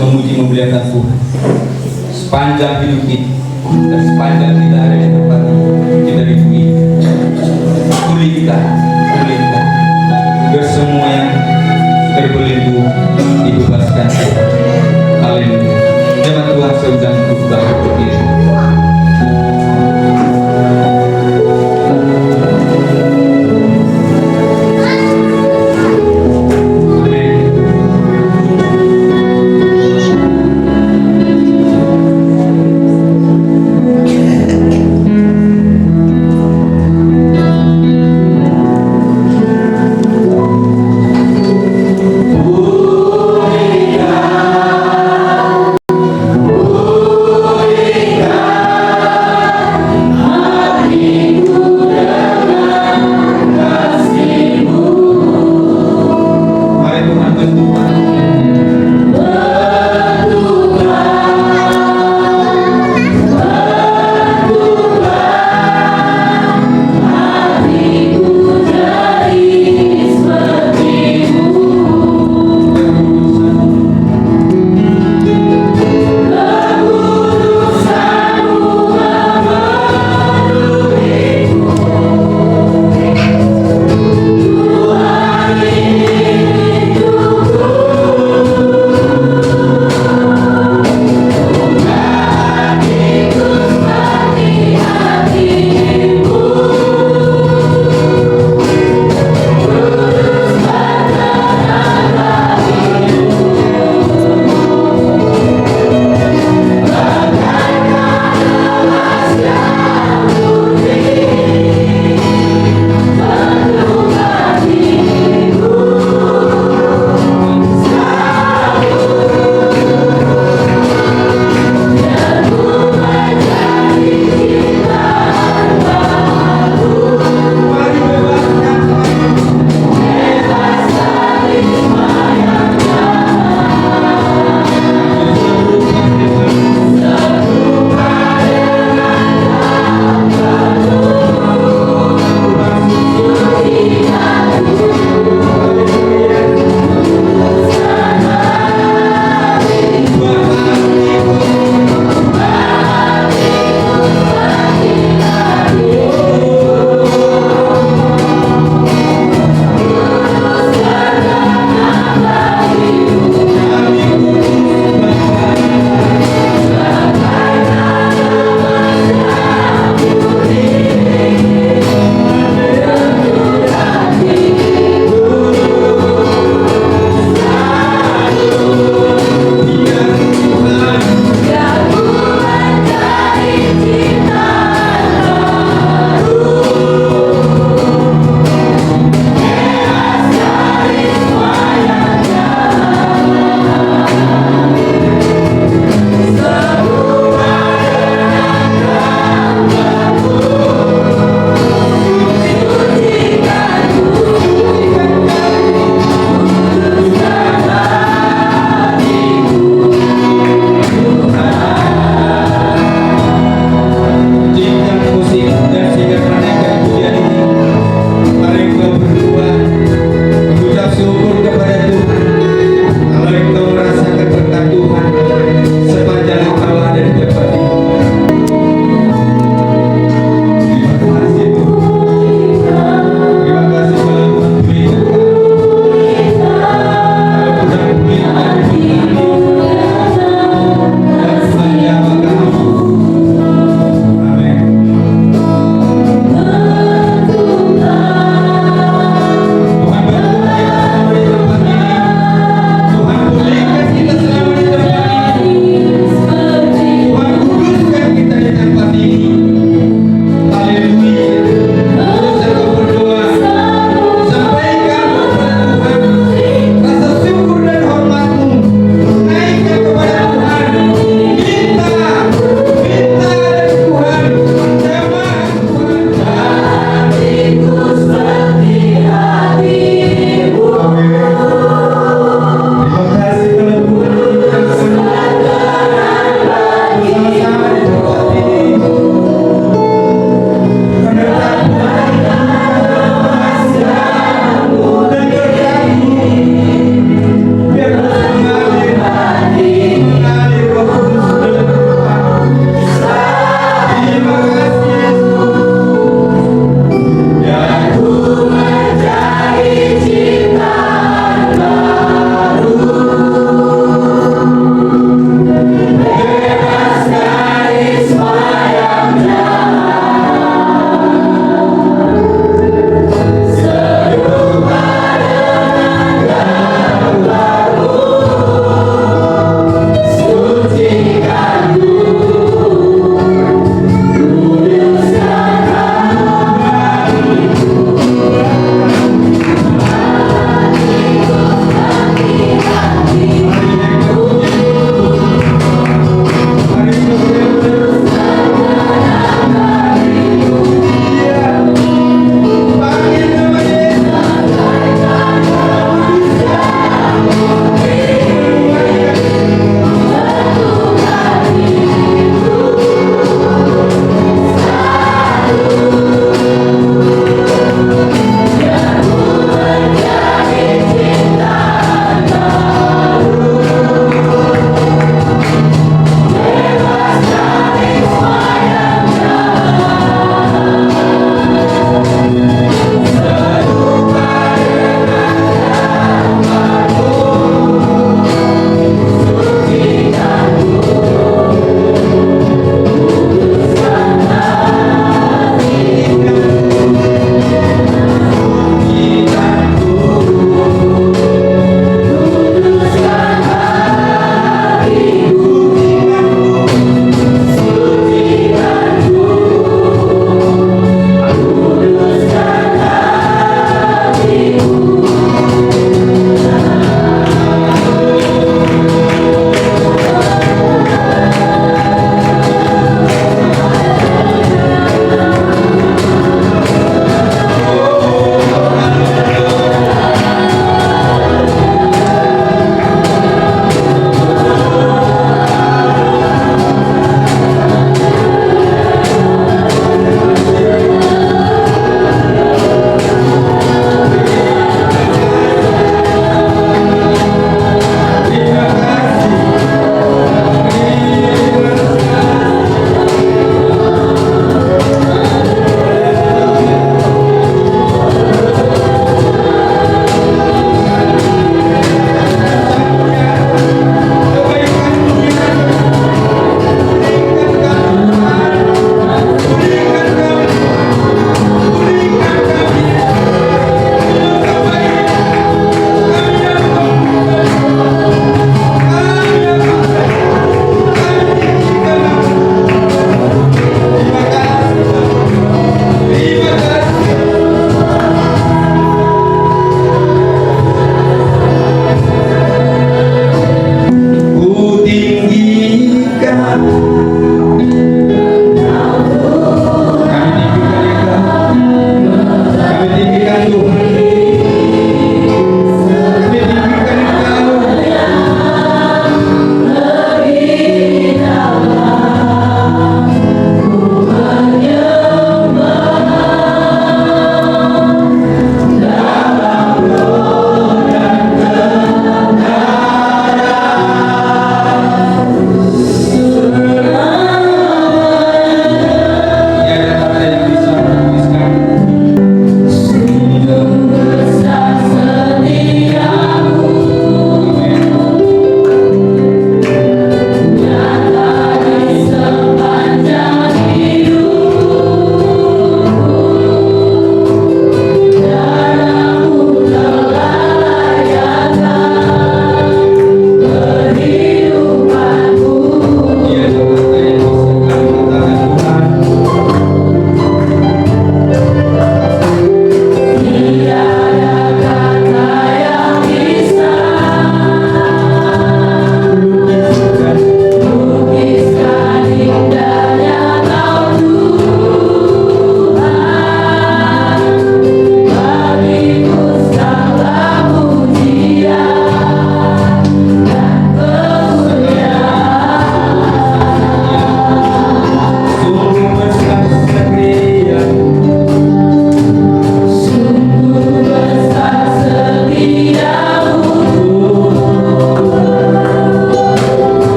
memuji memuliakan Tuhan sepanjang hidup kita dan sepanjang kita ada di tempat kita dipuji. Pulihkan biar semua yang terbelenggu dibebaskan. Haleluya. Jemaat Tuhan seujang khotbah berdiri.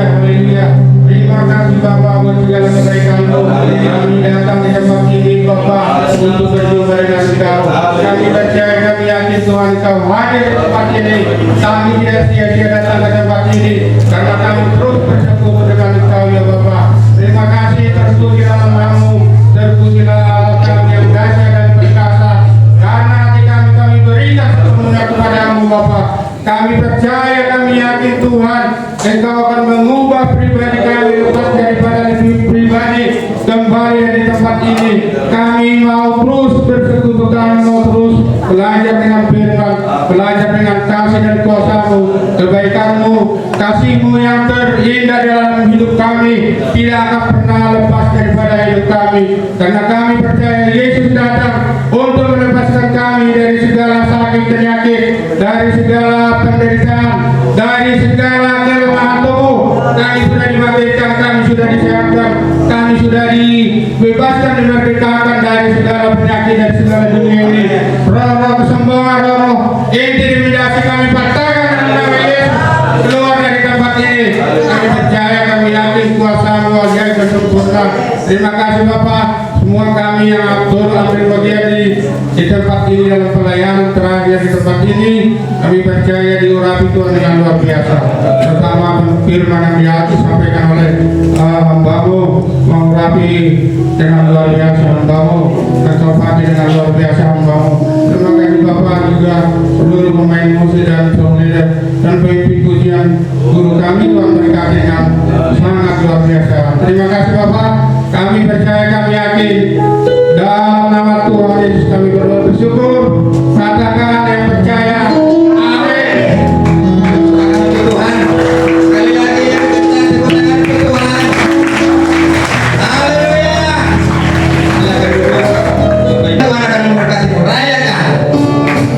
haleluya. Terima kasih Bapak buat segala kebaikan-Mu. Kami datang di tempat ini Bapak untuk berjumpa dengan Engkau. Kami percaya, kami yakin Tuhan Engkau hadir di tempat ini. Kami tidak sia-sia datang ke tempat ini karena kami terus bersekutu dengan Engkau ya Bapak. Terima kasih, terpujilah nama-Mu, terpujilah Allah kami yang dahsyat dan perkasa. Karena hati kami berikan sepenuhnya kepada-Mu Bapak. Kami percaya, kami yakin Tuhan Engkau akan mengubah pribadi kami lepas daripada pribadi kembali dari tempat ini. Kami mau terus bersekutu, kami mau terus belajar dengan firman, belajar dengan kasih dan kuasa-Mu, kebaikan-Mu, kasih-Mu yang terindah dalam hidup kami tidak akan pernah lepas daripada hidup kami. Karena kami percaya Yesus datang untuk melepaskan kami dari segala sakit penyakit, dari segala penderitaan, dari segala kelemahan tubuh. Kami sudah dibangkitkan, kami sudah disehatkan, kami sudah dibebaskan, dimerdekakan dari segala penyakit, dari segala dunia ini. Roh-roh kesombongan, roh-roh intimidasi kami patahkan dalam nama Yesus. Keluar dari tempat ini. Kami percaya, kami yakin kuasa-Mu ajaib dan sempurna. Terima kasih Bapak. Semua kami yang ambil bagian di tempat ini dalam pelayanan terakhir di tempat ini, kami percaya diurapi Tuhan dengan luar biasa. Pertama firman yang disampaikan oleh hamba-Mu mengurapi dengan luar biasa hamba-Mu, Kak dengan luar biasa hamba-Mu. Terima kasih Bapak, juga seluruh pemain musik dan leader dan pemimpin pujian guru kami, Tuhan berkati dengan sangat luar biasa. Terima kasih Bapak. Kami percaya, kami yakin dalam nama Tuhan Yesus kami berdoa bersyukur. Katakan yang percaya, amin. Tuhan, sekali lagi yang kita tepuk tangan ke Tuhan. Haleluya. Silakan duduk. Tuhan akan memberkati rayakan. Haleluya.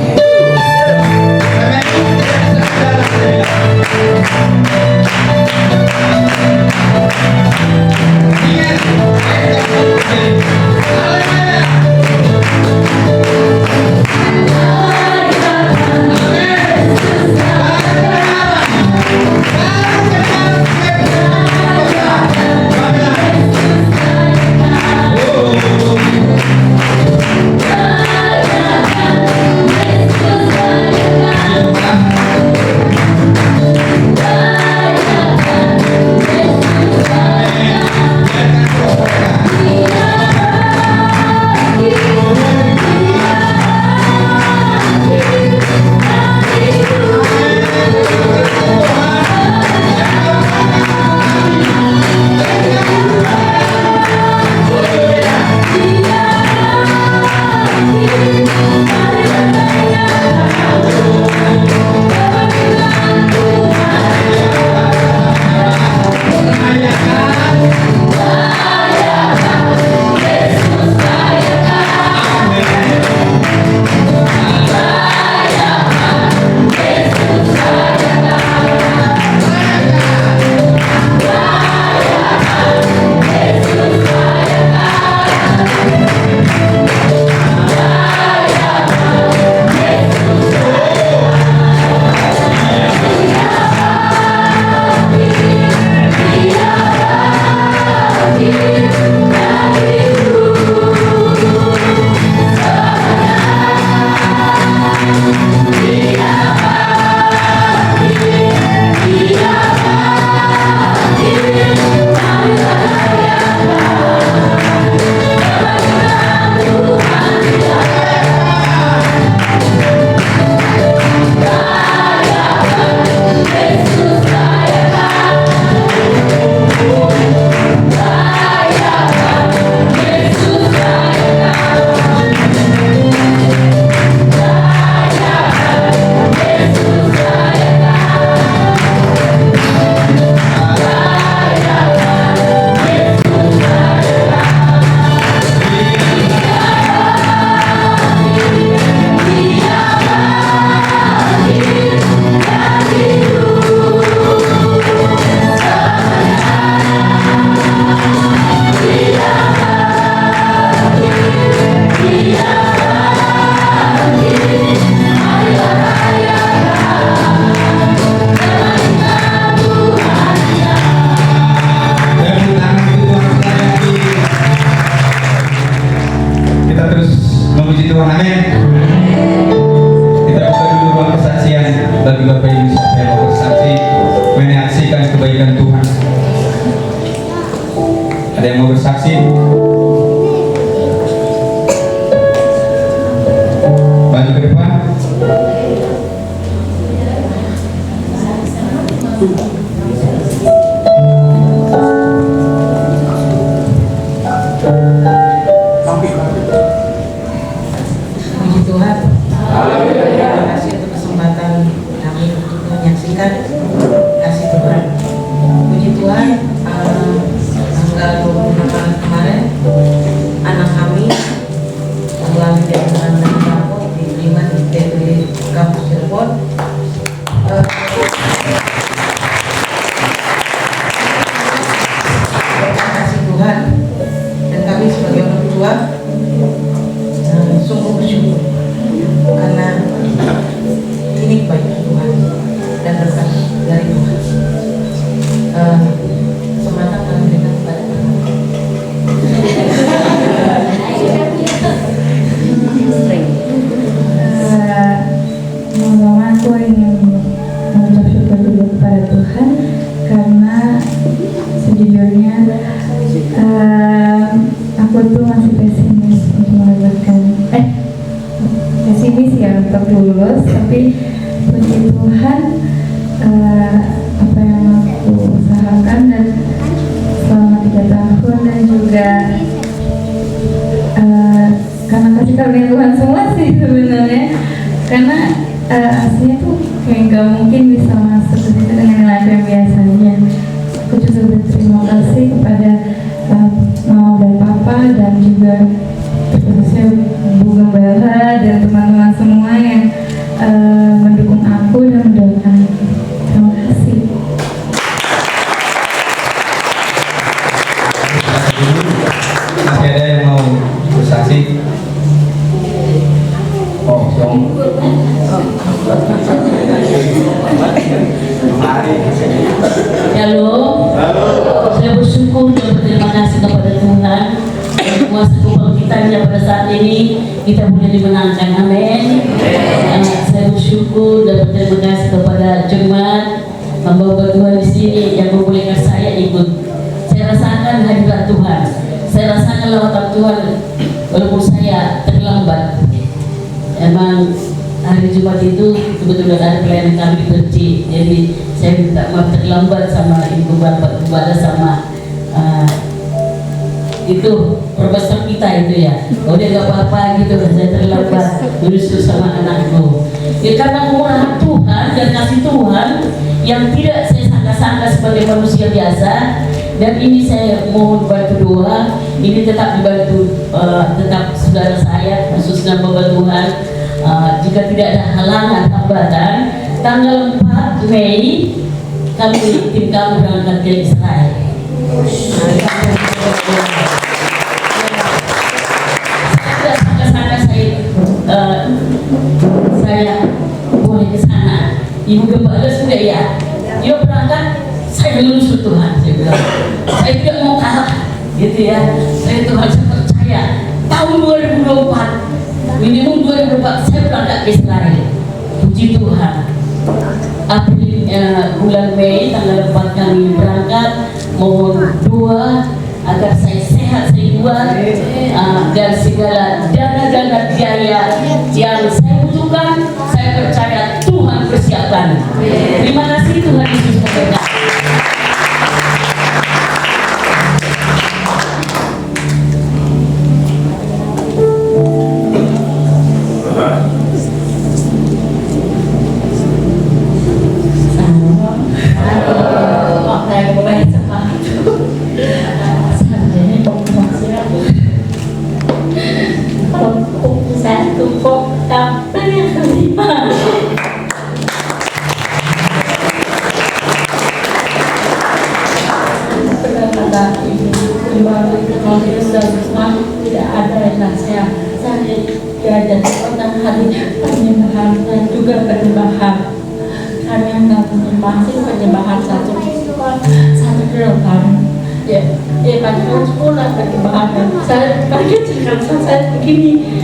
Ada yang mau bersaksi? Maju ke depan. Puji Tuhan. Terima kasih untuk kesempatan kami untuk menyaksikan kasih Tuhan. Puji Tuhan, tanggal 26 Maret kemarin anak kami melalui jaringan dari Bako diterima di TP Kampus Cirebon. Terima kasih Tuhan, dan kami sebagai orang tua sungguh bersyukur karena ini kebaikan Tuhan dan berkat dari Tuhan. Kesempatan kami berikan kepada Tuhan. Pertama aku ingin mengucap syukur dulu kepada Tuhan karena sejujurnya aku tuh masih pesimis untuk mendapatkan pesimis ya untuk lulus, tapi puji Tuhan apa yang aku usahakan dan selama 3 tahun dan juga karena kasih karunia Tuhan semua sih sebenarnya, karena aslinya tuh kayak nggak mungkin bisa masuk ke situ dengan nilai yang biasanya. Aku juga berterima kasih kepada mama dan papa dan juga khususnya Bu Gembala dan teman-teman semua yang mendukung aku dan mendoakan aku. Terima kasih. Masih ada yang mau bersaksi? Oh, yang Halo. Saya bersyukur dan berterima kasih kepada Tuhan yang kuasa kebangkitannya pada saat ini kita boleh dimenangkan. Amin. Saya bersyukur dan berterima kasih kepada jemaat hamba Tuhan di sini yang membolehkan saya ikut. Saya rasakan hadirat Tuhan. Saya rasakan lawatan Tuhan walaupun saya terlambat. Emang hari Jumat itu kebetulan ada pelayanan kami di Perci, jadi saya minta maaf terlambat sama ibu bapak kepada sama itu profesor kita itu ya. Oh dia nggak apa-apa gitu, saya terlambat menyusul sama anakku. Ya karena kemurahan Tuhan dan kasih Tuhan yang tidak saya sangka-sangka sebagai manusia biasa. Dan ini saya mohon bantu doa, ini tetap dibantu tetap saudara saya khususnya Bapak Tuhan. Jika tidak ada halangan hambatan, tanggal 4 Mei kami tim kami berangkat ke Israel. Tidak sangka-sangka saya boleh ke sana. Ibu Gembala sudah ya, dia berangkat. Saya lulus Tuhan, saya bilang. Saya tidak mau kalah, gitu ya. Saya Tuhan, saya percaya. Tahun 2024, minimum 2024, saya berangkat ke Israel. Puji Tuhan. April, bulan Mei, tanggal 4 kami berangkat. Mohon doa agar saya sehat, saya kuat, dan segala dana-dana biaya yang saya butuhkan, saya percaya Tuhan persiapkan. Terima kasih Tuhan Yesus memberkati. Tidak ada yang saya diajar tentang hari penyembahan dan juga penyembahan. Kami akan penyembahan satu gelombang. Ya, pada sekolah penyembahan saya pakai cikal saya begini.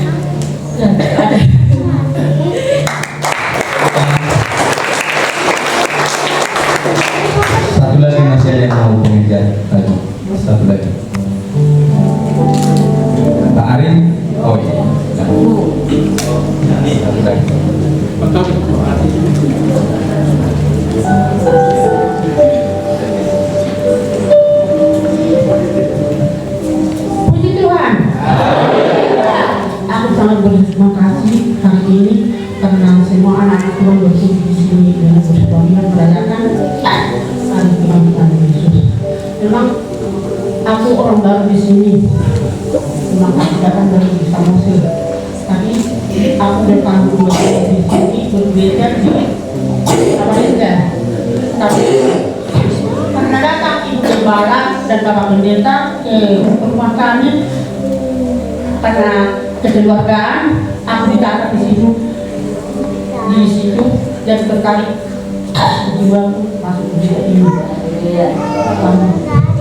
Dan ada satu lagi masih ada yang mau mengejar lagi. Satu lagi. Oh iya. Puji Tuhan. Aku sangat berterima kasih hari ini karena semua anak Tuhan bersama di sini dengan bersuami merayakan hari kebangkitan Yesus. Memang aku orang baru di sini. Memang aku datang dari Samosir. Tapi aku datang di sini berbeda di Samarinda. Tapi karena datang Ibu Gembala dan Bapak Pendeta ke rumah kami karena kekeluargaan, aku ditangkap di situ dan berkali jiwaku masuk ke ini.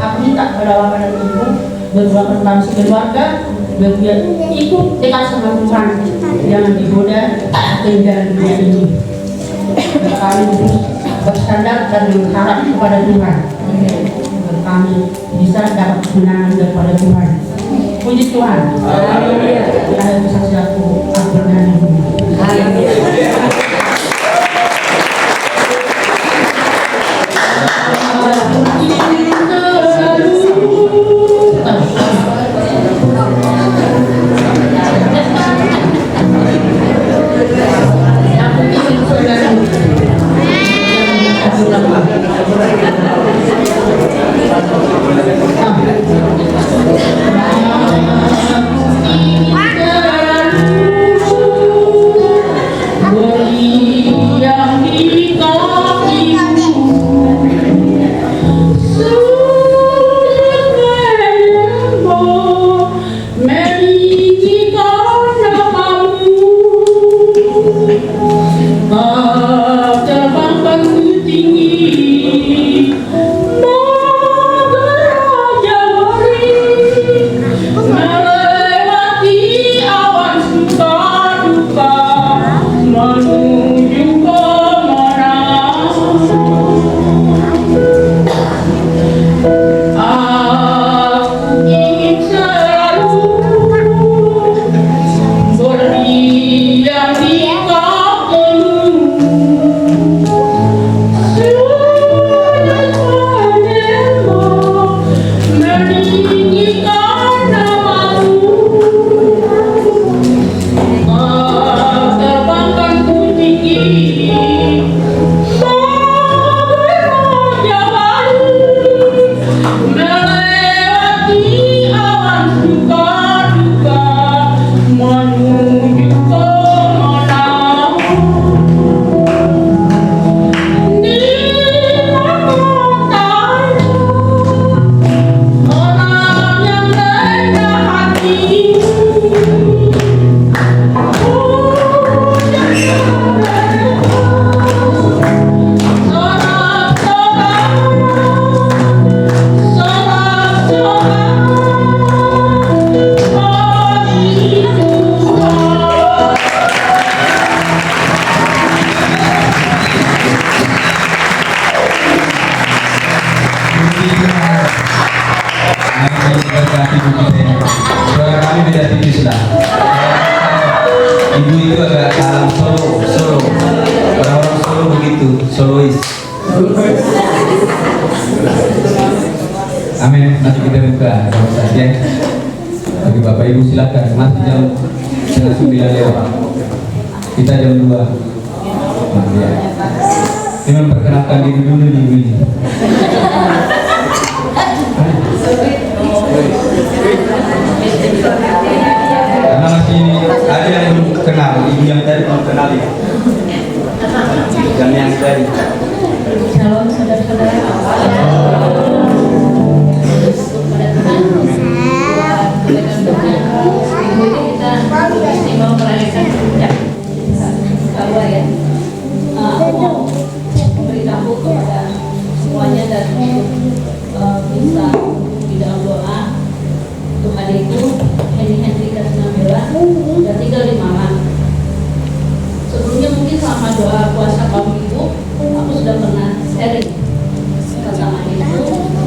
Aku minta pada Bapak dan Ibu berdoakan kami sekeluarga biar ikut dekat sama Tuhan, jangan digoda tinggal dunia ini. Kami terus bersandar dan berharap kepada Tuhan. Kami bisa dapat kemenangan daripada Tuhan. Puji Tuhan. Ada kesaksian aku bernyanyi. Suara kami beda tipis lah. Ibu itu agak dalam solo. Orang-orang solo begitu, solois. Amin. Nanti kita buka saja. Bagi Bapak Ibu silakan. Masih jam 9 lewat. Kita jam 2. Nah, ya. Ini memperkenalkan diri dulu nih Ibu ini. Karena masih ada yang belum kenal, ibu yang tadi belum kenal ya. Dan yang tadi. Shalom saudara-saudara. Kita mau merayakan puncak Kawa ya. Aku mau memberitahu kepada semuanya dan bisa di dalam doa untuk adikku Henny Hendrika Sinambela dan tinggal di Malang. Sebelumnya mungkin selama doa puasa kaum ibu aku sudah pernah sharing tentang adikku,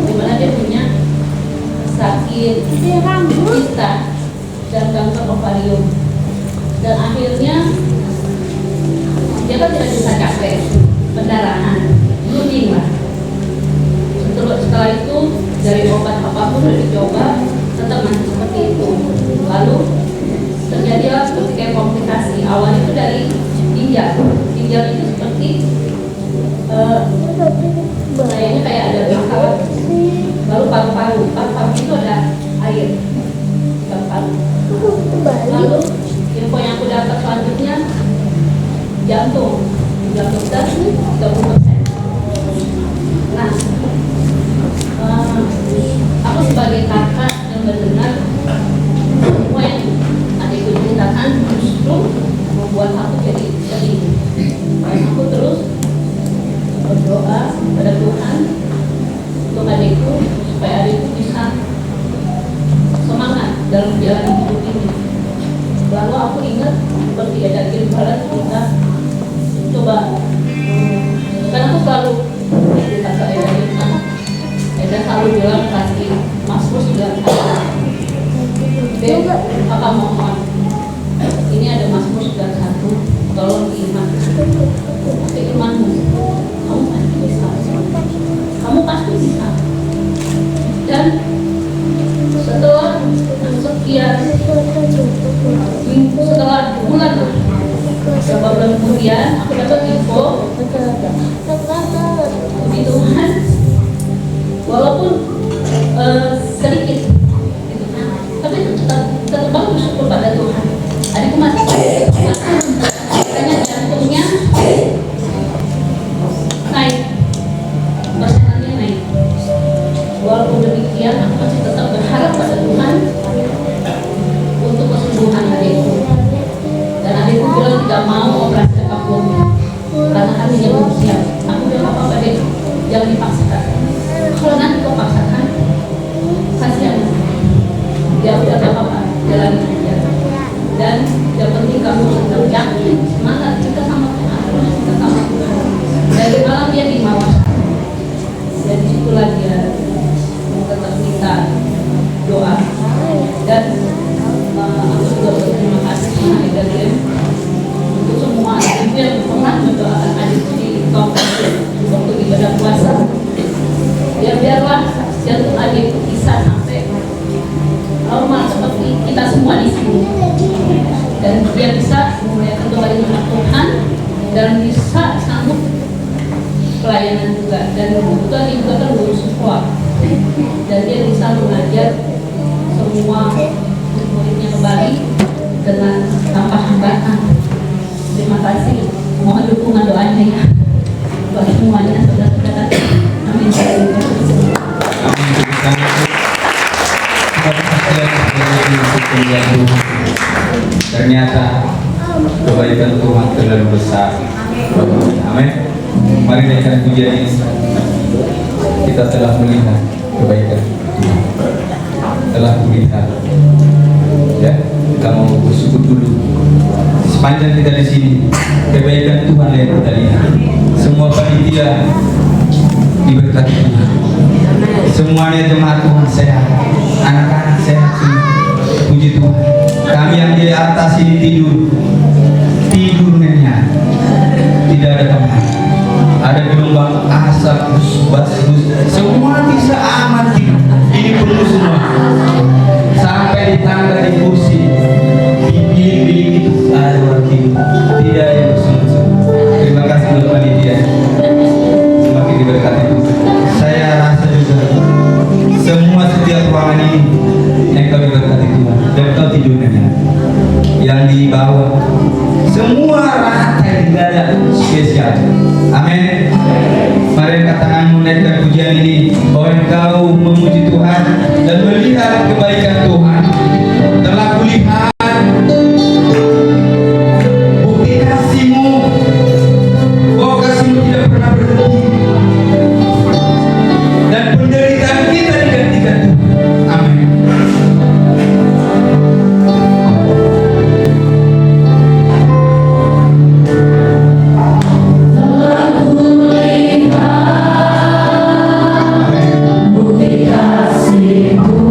dimana dia punya sakit kista dan kanker ovarium. Dan akhirnya dia kan tidak bisa capek, pendarahan, bleeding lah. Setelah itu dari obat apapun udah dicoba, tetap masih seperti itu. Lalu terjadi ketika komplikasi. Awalnya itu dari ginjal itu seperti kayaknya kayak ada masalah. Lalu paru-paru itu ada air paru-paru. Lalu info yang aku dapat selanjutnya jantung dan 30%. Nah, aku sebagai kakak yang mendengar semua yang adikku ceritakan justru membuat aku jadi sedih. Dan aku terus berdoa pada Tuhan untuk adikku supaya adikku bisa semangat dalam jalan hidup ini. Lalu aku ingat seperti ada barat kita coba, karena aku selalu kata Eda selalu bilang kasih Mazmur 91. Kakak mohon, ini ada Mazmur 91, tolong iman, pakai imanmu, kamu pasti bisa, kamu pasti bisa. Dan setelah sekian setelah bulan beberapa bulan kemudian aku dapat info puji Tuhan, walaupun sedikit gitu, tapi tetap bersyukur pada Tuhan. Adikku masih katanya jantungnya naik, persenannya naik. Walaupun demikian aku masih tetap berharap pada Tuhan untuk kesembuhan adikku. Dan adikku bilang tidak mau operasi apapun karena hatinya belum siap. Aku bilang apa-apa deh, jangan dipaksakan. Kalau nanti kau paksakan, kasihan. Ya udah gak apa-apa, jalan aja. Dan yang penting kamu tetap yakin, semangat, kita sama Tuhan, kita sama Tuhan. Dari malam dia di Mawar. Dan disitulah dia tetap minta doa. Dan aku juga berterima kasih sama Eda untuk semua ibu yang pernah mendoakan adikku di waktu ibadah puasa. Ya biarlah jantung adikku bisa sampai normal seperti kita semua di sini, dan dia bisa memuliakan kembali nama Tuhan dan bisa sanggup pelayanan juga. Dan kebetulan dia juga kan lulus sekolah dan dia bisa mengajar semua muridnya kembali dengan tanpa hambatan. Terima kasih, mohon dukungan doanya ya buat semuanya, saudara-saudara. Amin. Ternyata kebaikan Tuhan terlalu besar. Amin. Mari naikkan pujian ini. Kita telah melihat kebaikan Tuhan. Telah melihat. Ya, kita mau bersyukur dulu. Sepanjang kita di sini, kebaikan Tuhan yang kita lihat. Semua panitia diberkati Tuhan. Semuanya jemaat Tuhan sehat, anak-anak sehat semua. Puji Tuhan. Kami yang di atas ini tidur nyenyak, tidak ada tempat. Ada gelombang asap, bus, semua bisa aman tidur. Ini penuh semua. Sampai di tangga, di kursi, di bilik-bilik itu ada orang tidur. Tidak ada yang bersungut-sungut. Terima kasih buat panitia. Semakin diberkati Tuhan. Saya rasa juga semua setiap ruangan ini yang kau diberkati Tuhan dan kau tidurnya. Yang di bawah semua rata, tidak ada spesial. Amin. Mari angkat tanganmu, naikkan pujian ini bahwa engkau memuji Tuhan dan melihat kebaikan Tuhan. Telah kulihat bukti kasih-Mu, bahwa kasih-Mu tidak pernah berhenti dan penderitaan kita digantikan Tuhan. Amin. Bukti kasih-Mu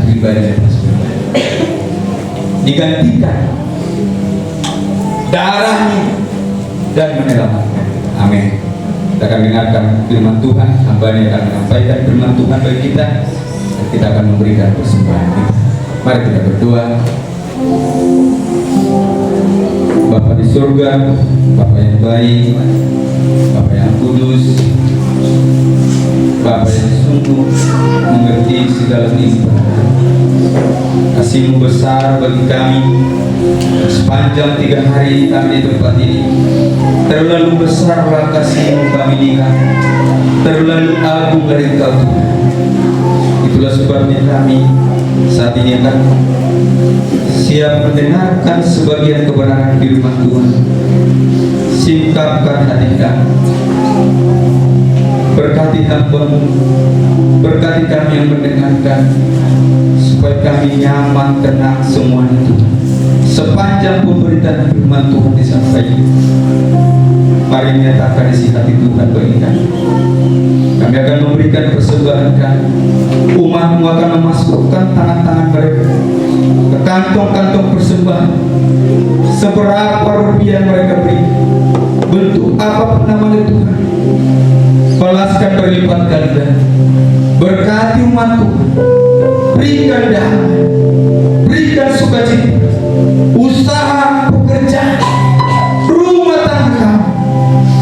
pribadi atas pribadi. Digantikan darahnya dan menyelamatkan. Amin. Kita akan dengarkan firman Tuhan. Hamba-Nya akan menyampaikan firman Tuhan bagi kita, dan kita akan memberikan persembahan kita. Mari kita berdoa. Bapa di surga, Bapa yang baik, Bapa yang kudus, Bapa yang sungguh mengerti segala limpah. Kasih-Mu besar bagi kami sepanjang 3 hari kami di tempat ini. Terlalu besarlah kasih-Mu kami lihat, terlalu agung dari Engkau Tuhan. Itulah sebabnya kami saat ini akan siap mendengarkan sebagian kebenaran firman Tuhan. Singkapkan hati kami, berkati hamba-Mu, berkati kami yang mendengarkan, supaya kami nyaman, tenang semuanya Tuhan. Sepanjang pemberitaan firman Tuhan disampaikan, mari nyatakan isi hati Tuhan bagi kami. Kami akan memberikan persembahan kami. Umat-Mu akan memasukkan tangan-tangan mereka ke kantong-kantong persembahan. Seberapa rupiah mereka beri, bentuk apapun namanya Tuhan, balaskan berlipat ganda. Berkati umat Tuhan, berikan damai, berikan sukacita, usaha, pekerjaan, rumah tangga,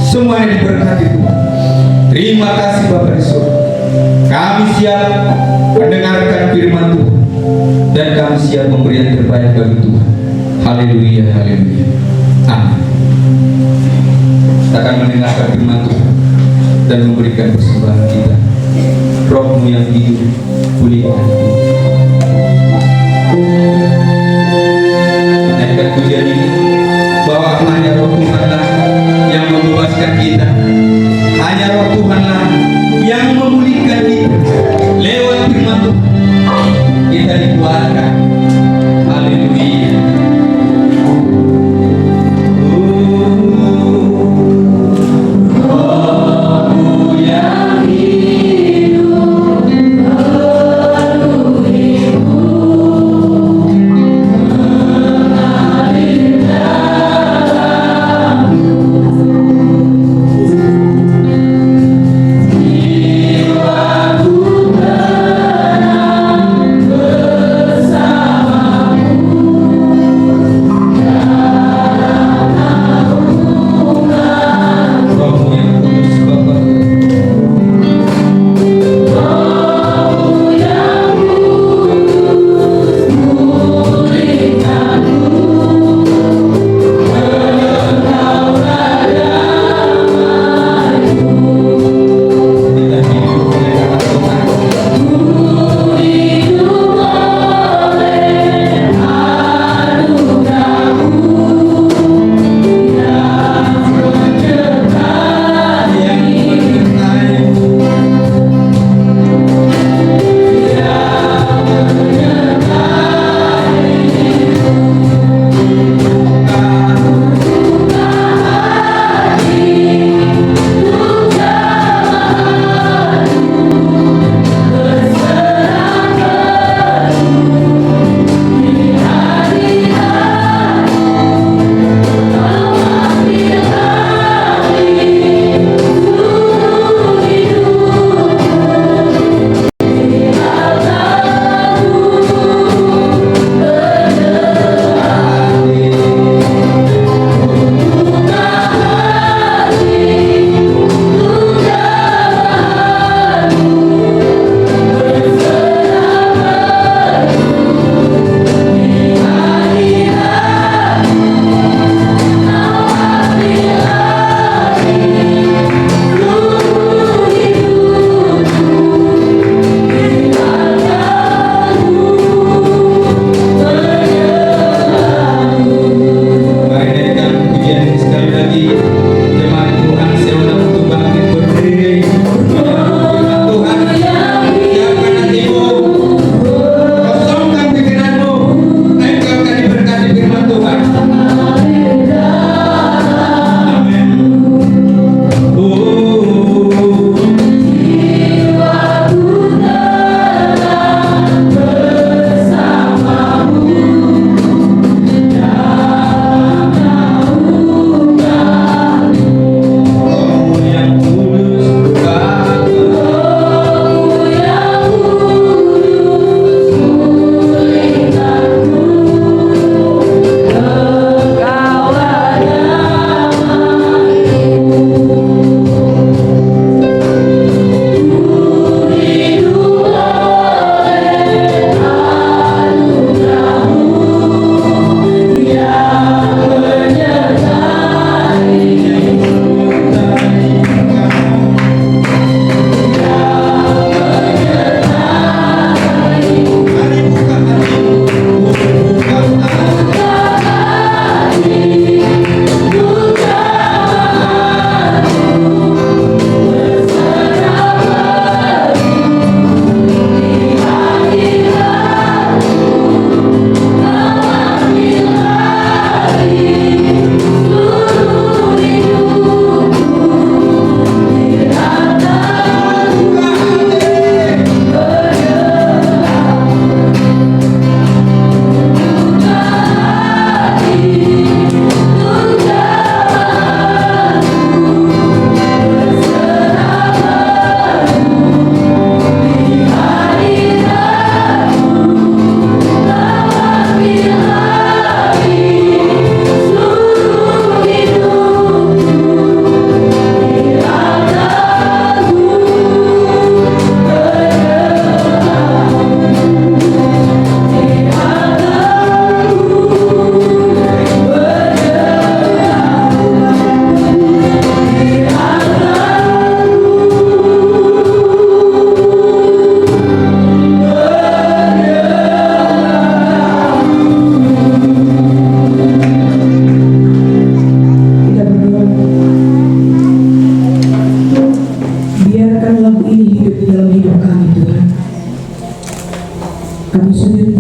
semuanya diberkati Tuhan. Terima kasih Bapa di surga. Kami siap mendengarkan firman Tuhan, dan kami siap memberi yang terbaik bagi Tuhan. Haleluya, haleluya. Amin. Kita akan mendengarkan firman Tuhan dan memberikan persembahan kita. Roh-Mu yang hidup, pulihkan menaikkan pujian ini, bahwa hanya Roh Tuhanlah yang membebaskan kita, hanya Roh Tuhanlah yang memulihkan kita. Lewat firman Tuhan kita dikuatkan. Haleluya. Sa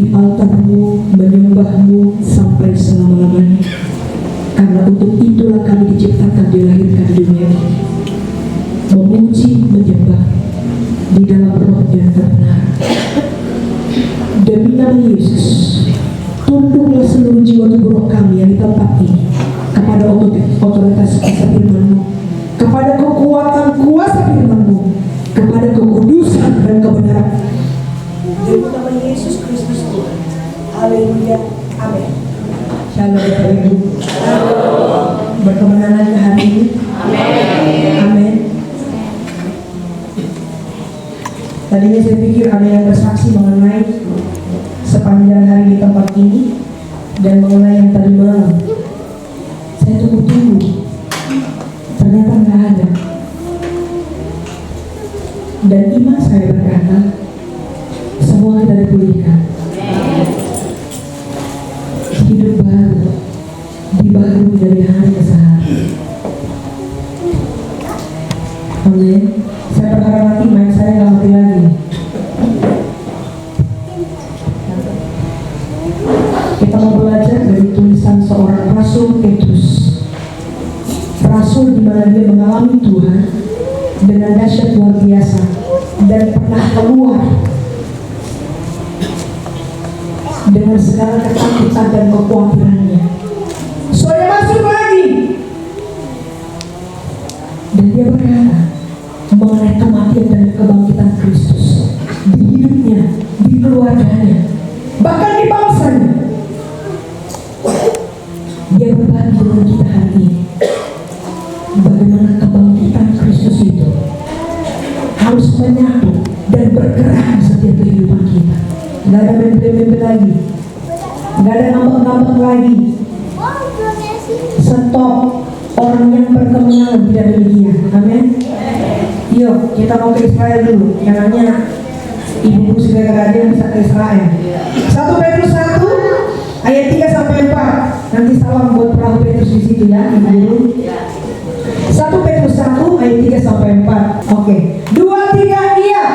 di altar-Mu, menyembah-Mu sampai selama-lamanya. Karena untuk itulah kami diciptakan, dilahirkan di dunia ini, memuji, menyembah di dalam roh dan kebenaran. Demi nama Yesus, tunduklah seluruh jiwa tubuh roh kami yang di tempat ini kepada otoritas kuasa firman-Mu, kepada kekuatan kuasa firman-Mu, kepada kekudusan dan kebenaran. Demi nama Yesus Kristus Tuhan. Haleluya. Amin. Shalom Bapak Ibu. Berkemenangan ke hari ini. Amin. Amin. Tadinya saya pikir ada yang bersaksi mengenai sepanjang hari di tempat ini dan mengenai yang tadi malam. Saya tunggu-tunggu, ternyata nggak ada. Dan iman saya berkata, semua kita dipulihkan. Hidup baru, dibaharui dari hari ke hari. Amin. Saya berharap nanti mic saya nggak mati lagi. Kita mau belajar dari tulisan seorang Rasul Petrus. Rasul di mana dia mengalami Tuhan dengan dahsyat luar biasa dan pernah keluar dengan segala ketakutan dan kekhawatirannya. Saya masuk lagi. Dan dia berkata mengenai kematian dan kebangkitan Kristus di hidupnya, di keluarganya, bahkan di bangsanya. Dia berbagi dengan kita hari ini bagaimana kebangkitan Kristus itu harus menyatu dan bergerak di setiap kehidupan kita. Nggak ada mimpi-mimpi lagi, nggak ada ngambek-ngambek lagi. Stop. Orang yang berkemenangan tidak demikian. Amin. Yuk kita mau ke Israel dulu. Jangannya ibu-ibu segera dia bisa ke Israel. 1 Petrus 1 ayat 3 sampai 4. Nanti salam buat perahu Petrus di situ ya, ibu-ibu. 1 Petrus 1 ayat 3 sampai 4. Oke. 2, 3 iya.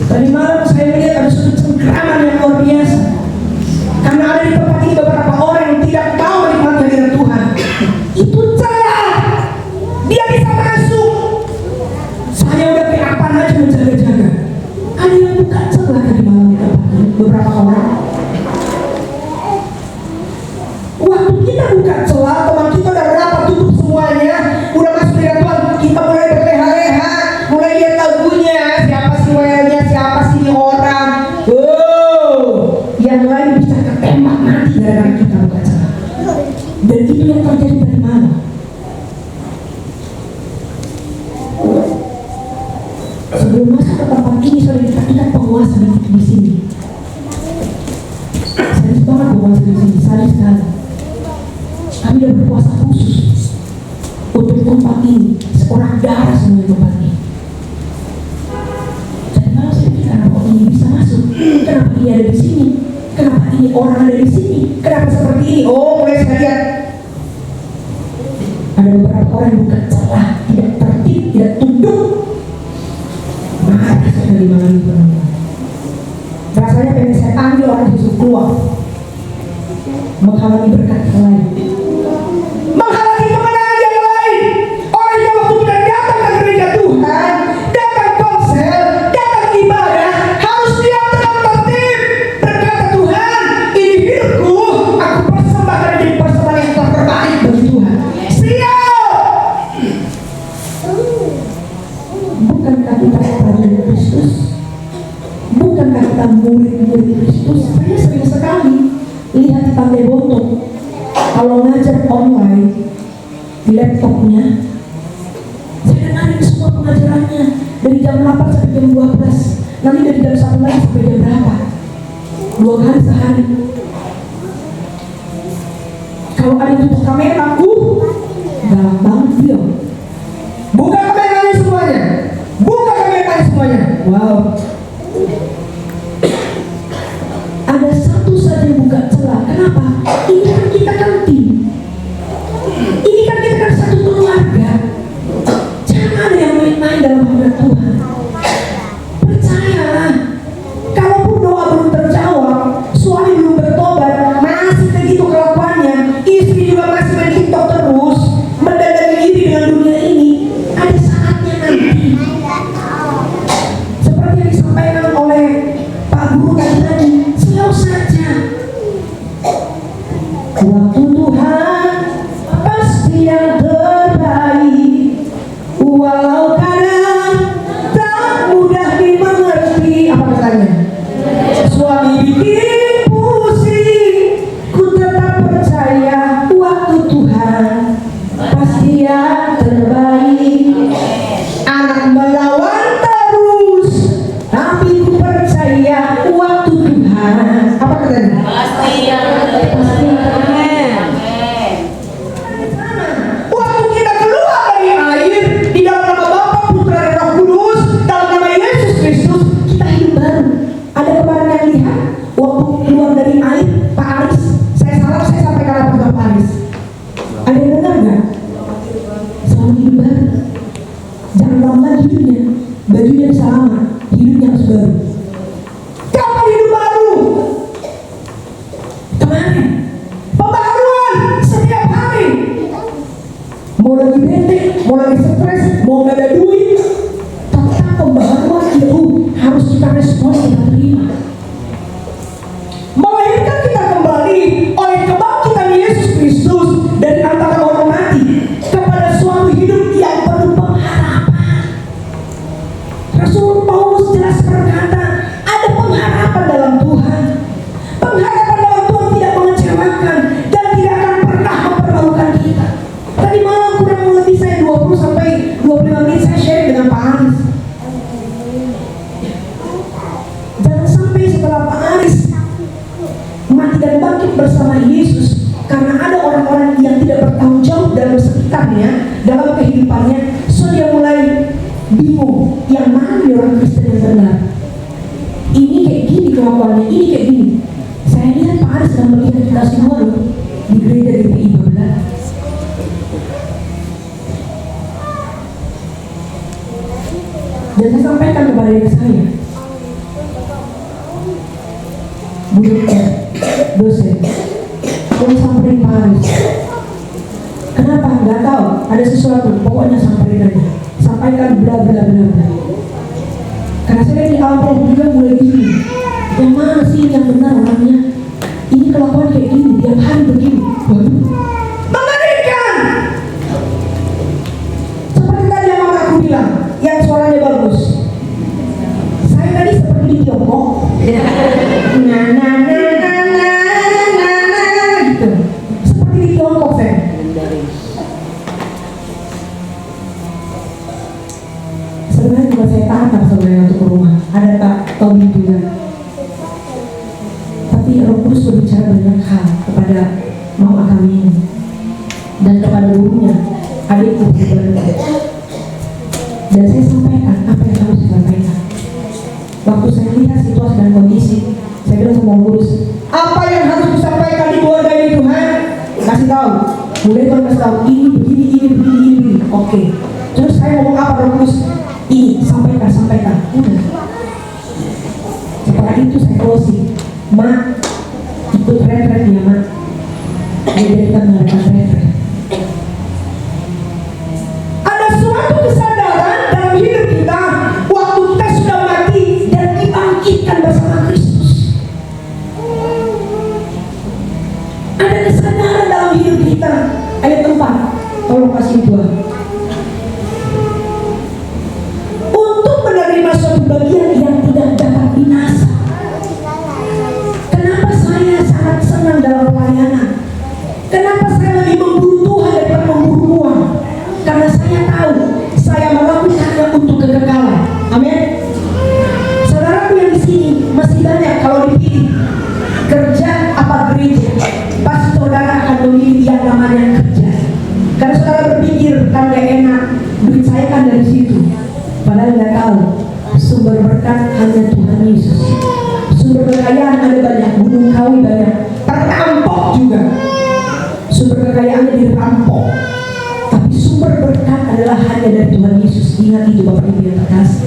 Tadi malam saya melihat ada suatu cengkraman yang luar biasa. Karena ada di tempat ini beberapa orang yang tidak tahu menikmati hadirat Tuhan. Itu celah. Dia bisa masuk. Saya udah kayak apa aja menjaga-jaga. Ada yang buka celah tadi malam di tempat ini, beberapa orang. Waktu kita buka celah, teman kita udah rapat tutup semuanya, udah masuk di Tuhan, kita mulai berleha-leha, mulai lihat lagunya, siapa sih wayanya, siapa sih ini orang. Yang lain bisa ketembak mati gara-gara kita buka celah. Dan itu yang terjadi tadi malam. Sebelum masuk ke tempat ini, saudara, kita lihat penguasa di sini. Sadis banget penguasa di sini, sadis sekali. Kami sudah berpuasa khusus untuk tempat ini, seorang darah semua tempat ini. Jadi malam saya pikir, kenapa ini bisa masuk? Kenapa ini ada di sini? Kenapa ini orang ada di sini? Kenapa seperti ini? Oh, mulai saya lihat ada beberapa orang yang bukan celah, tidak tertib, tidak tunduk. Marah sekali malam itu. Rasanya pengen saya panggil orang Yesus keluar, menghalangi berkat yang lain, menghalangi kemenangan yang lain. Orang yang waktu kita datang ke gereja Tuhan, datang konsel, datang ibadah, harus diam dalam tertib. Berkata Tuhan, ini hidupku, aku persembahkan di lihat di Pantai Botol, kalau ngajar online di laptopnya, saya dengarin semua pengajarannya dari jam 8 sampai jam 12, nanti dari jam 1 lagi sampai jam berapa, 2 kali sehari. Kalau ada yang tutup kamera, galak banget dia. Buka kameranya semuanya, buka kameranya semuanya. Wow. Ada satu saja buka celah. Kenapa? Ini kan kita kan tim. Ini kan kita kan satu keluarga. Jangan ada yang main-main dalam hadirat Tuhan. Percayalah, kalaupun doa belum terjawab, suami belum bertobat, masih begitu kelakuannya, istri juga masih main TikTok terus, mendadangi diri dengan dunia ini, ada saatnya nanti. Seperti yang disampaikan oleh Pak Guru tadi, slow saja. Waktu Tuhan pasti yang terbaik, walau kadang tak mudah dimengerti. Apa katanya? Suami bikin pusing, ku tetap percaya waktu Tuhan pasti yang terbaik. Anak melawan terus, tapi ku percaya waktu Tuhan. Apa katanya? Pasti yang Waktu kita keluar dari air di dalam nama Bapa, Putra, dan Roh Kudus, dalam nama Yesus Kristus, kita hidup baru. Ada kemarin yang lihat waktu keluar dari air, Pak Aris, saya sampaikan apa ke Pak Aris? Ada yang dengar nggak? Selalu hidup baru. Jangan lama hidupnya, bajunya bisa lama, hidupnya harus baru. Kapan hidup baru? Kemarin. Pembaharuan setiap hari. Mau lagi bete, mau lagi stres, mau gak ada duit, tentang pembaharuan itu harus kita respon, kita terima. Melahirkan kita kembali oleh kebangkitan Yesus Kristus dari antara orang mati kepada suatu hidup yang penuh pengharapan. Rasul Paulus jelas berkata, ada pengharapan dalam Tuhan. Pengharapan dalam Tuhan tidak mengecewakan dan tidak akan pernah mempermalukan kita. Tadi malam kurang lebih saya 20 sampai 25 menit saya share dengan Pak Aris. Jangan sampai setelah Pak Aris mati dan bangkit bersama Yesus, karena ada orang-orang yang tidak bertanggung jawab dalam sekitarnya, dalam kehidupannya, so dia mulai bingung, yang mana nih orang Kristen yang benar? Ini kayak gini kelakuannya, ini kayak gini. Saya lihat Pak Aris sedang melihat kita semua loh di gereja GPI Babla. Dan saya sampaikan kepada diri saya, Bu Dokter, dosen, tolong samperin Pak Aris. Kenapa? Gak tahu. Ada sesuatu. Pokoknya samperin aja. Sampaikan bla bla bla bla. Karena saya di awal juga mulai gini. Yang mana sih yang benar orangnya? Ini kelakuan kayak gini, tiap hari begini. Waduh, mengerikan. Seperti tadi yang aku bilang, yang suaranya bagus. Saya tadi seperti di Tiongkok. Gitu. Seperti di Tiongkok, saya. Sebenarnya juga saya tantang sebenarnya untuk ke rumah. Ada Pak Tommy juga. Tapi Roh Kudus berbicara banyak hal kepada mama kami ini dan kepada gurunya, adikku juga. Dan saya sampaikan apa yang harus disampaikan. Waktu saya lihat situasi dan kondisi, saya bilang sama Kudus, apa yang harus disampaikan di keluarga ini Tuhan? Kasih tahu. Mulai Tuhan kasih tahu, ini begini, ini begini, ini. Oke. Terus saya ngomong apa Roh Kudus? Ini sampaikan. Udah. Setelah itu saya closing. Mak, ikut retret ya Mak. Jadi kita mengadakan retret. Ada suatu kesadaran dalam hidup kita waktu kita sudah mati dan dibangkitkan bersama Kristus. Ada kesadaran dalam hidup kita. Ayat 4, tolong kasih Tuhan. Untuk menerima suatu bagian yang tidak dapat binasa. Kenapa saya sangat senang dalam berkah dari situ. Padahal nggak tahu sumber berkat hanya Tuhan Yesus. Sumber kekayaan ada banyak, gunung kawi banyak, terampok juga. Sumber kekayaannya dirampok. Tapi sumber berkat adalah hanya dari Tuhan Yesus. Ingat itu Bapak Ibu yang terkasih.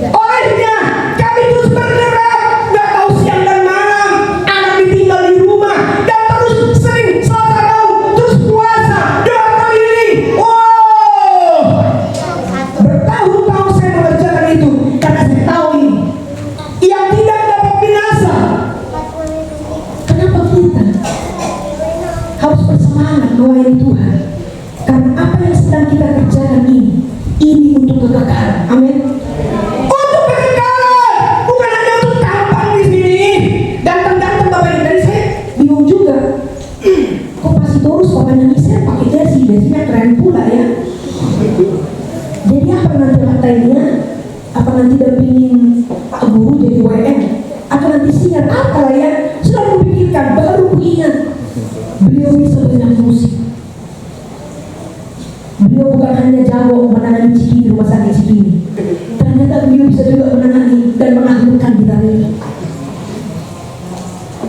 Olehnya kami terus bergerak, nggak tahu siang dan malam. Anak ditinggal di rumah dan terus sering Selasa Rabu terus puasa 2 kali ini. Wow, bertahun-tahun saya mengerjakan itu karena saya tahu ini yang tidak dapat binasa. Kenapa kita harus bersemangat melayani Tuhan? Karena apa yang sedang kita kerjakan ini untuk kekekalan. Amin. Untuk kekekalan, bukan hanya untuk tampang di sini. Datang-datang Bapak Ibu, dari saya bingung juga. Kok Pasitorus Bapak nangisnya pakai dasinya keren pula ya. Jadi apa nanti katanya? Apa nanti dampingin Pak Guru jadi WM? Atau nanti siar apa lah ya? Sudah kupikirkan, baru ku ingat beliau bisa banyak musik. Beliau bukan hanya jago menangani Cikini, rumah sakit Cikini. Ternyata beliau bisa juga menangani dan mengakhirkan gitar ini.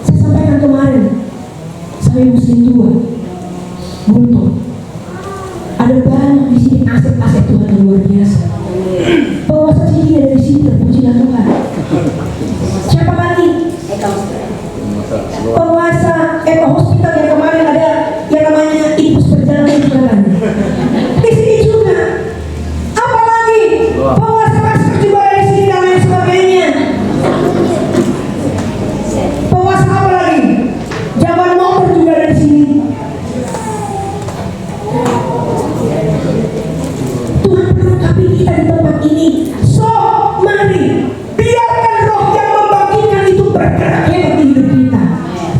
Saya sampaikan kemarin, saya muslim tua, Guntur. Ada banyak di sini aset-aset Tuhan yang luar biasa. Penguasa Cikini ada di sini, terpujilah Tuhan. Siapa lagi? Penguasa Eko Hospital yang kemarin ada yang namanya Ipus Perjalanan Jualan. Di sini juga. Apalagi penguasa pasar juga ada di sini dan lain sebagainya. Penguasa apa lagi? Zaman motor juga ada di sini. Tuhan melengkapi kita di tempat ini. So, mari biarkan roh yang membangkitkan itu bergerak hebat di hidup kita.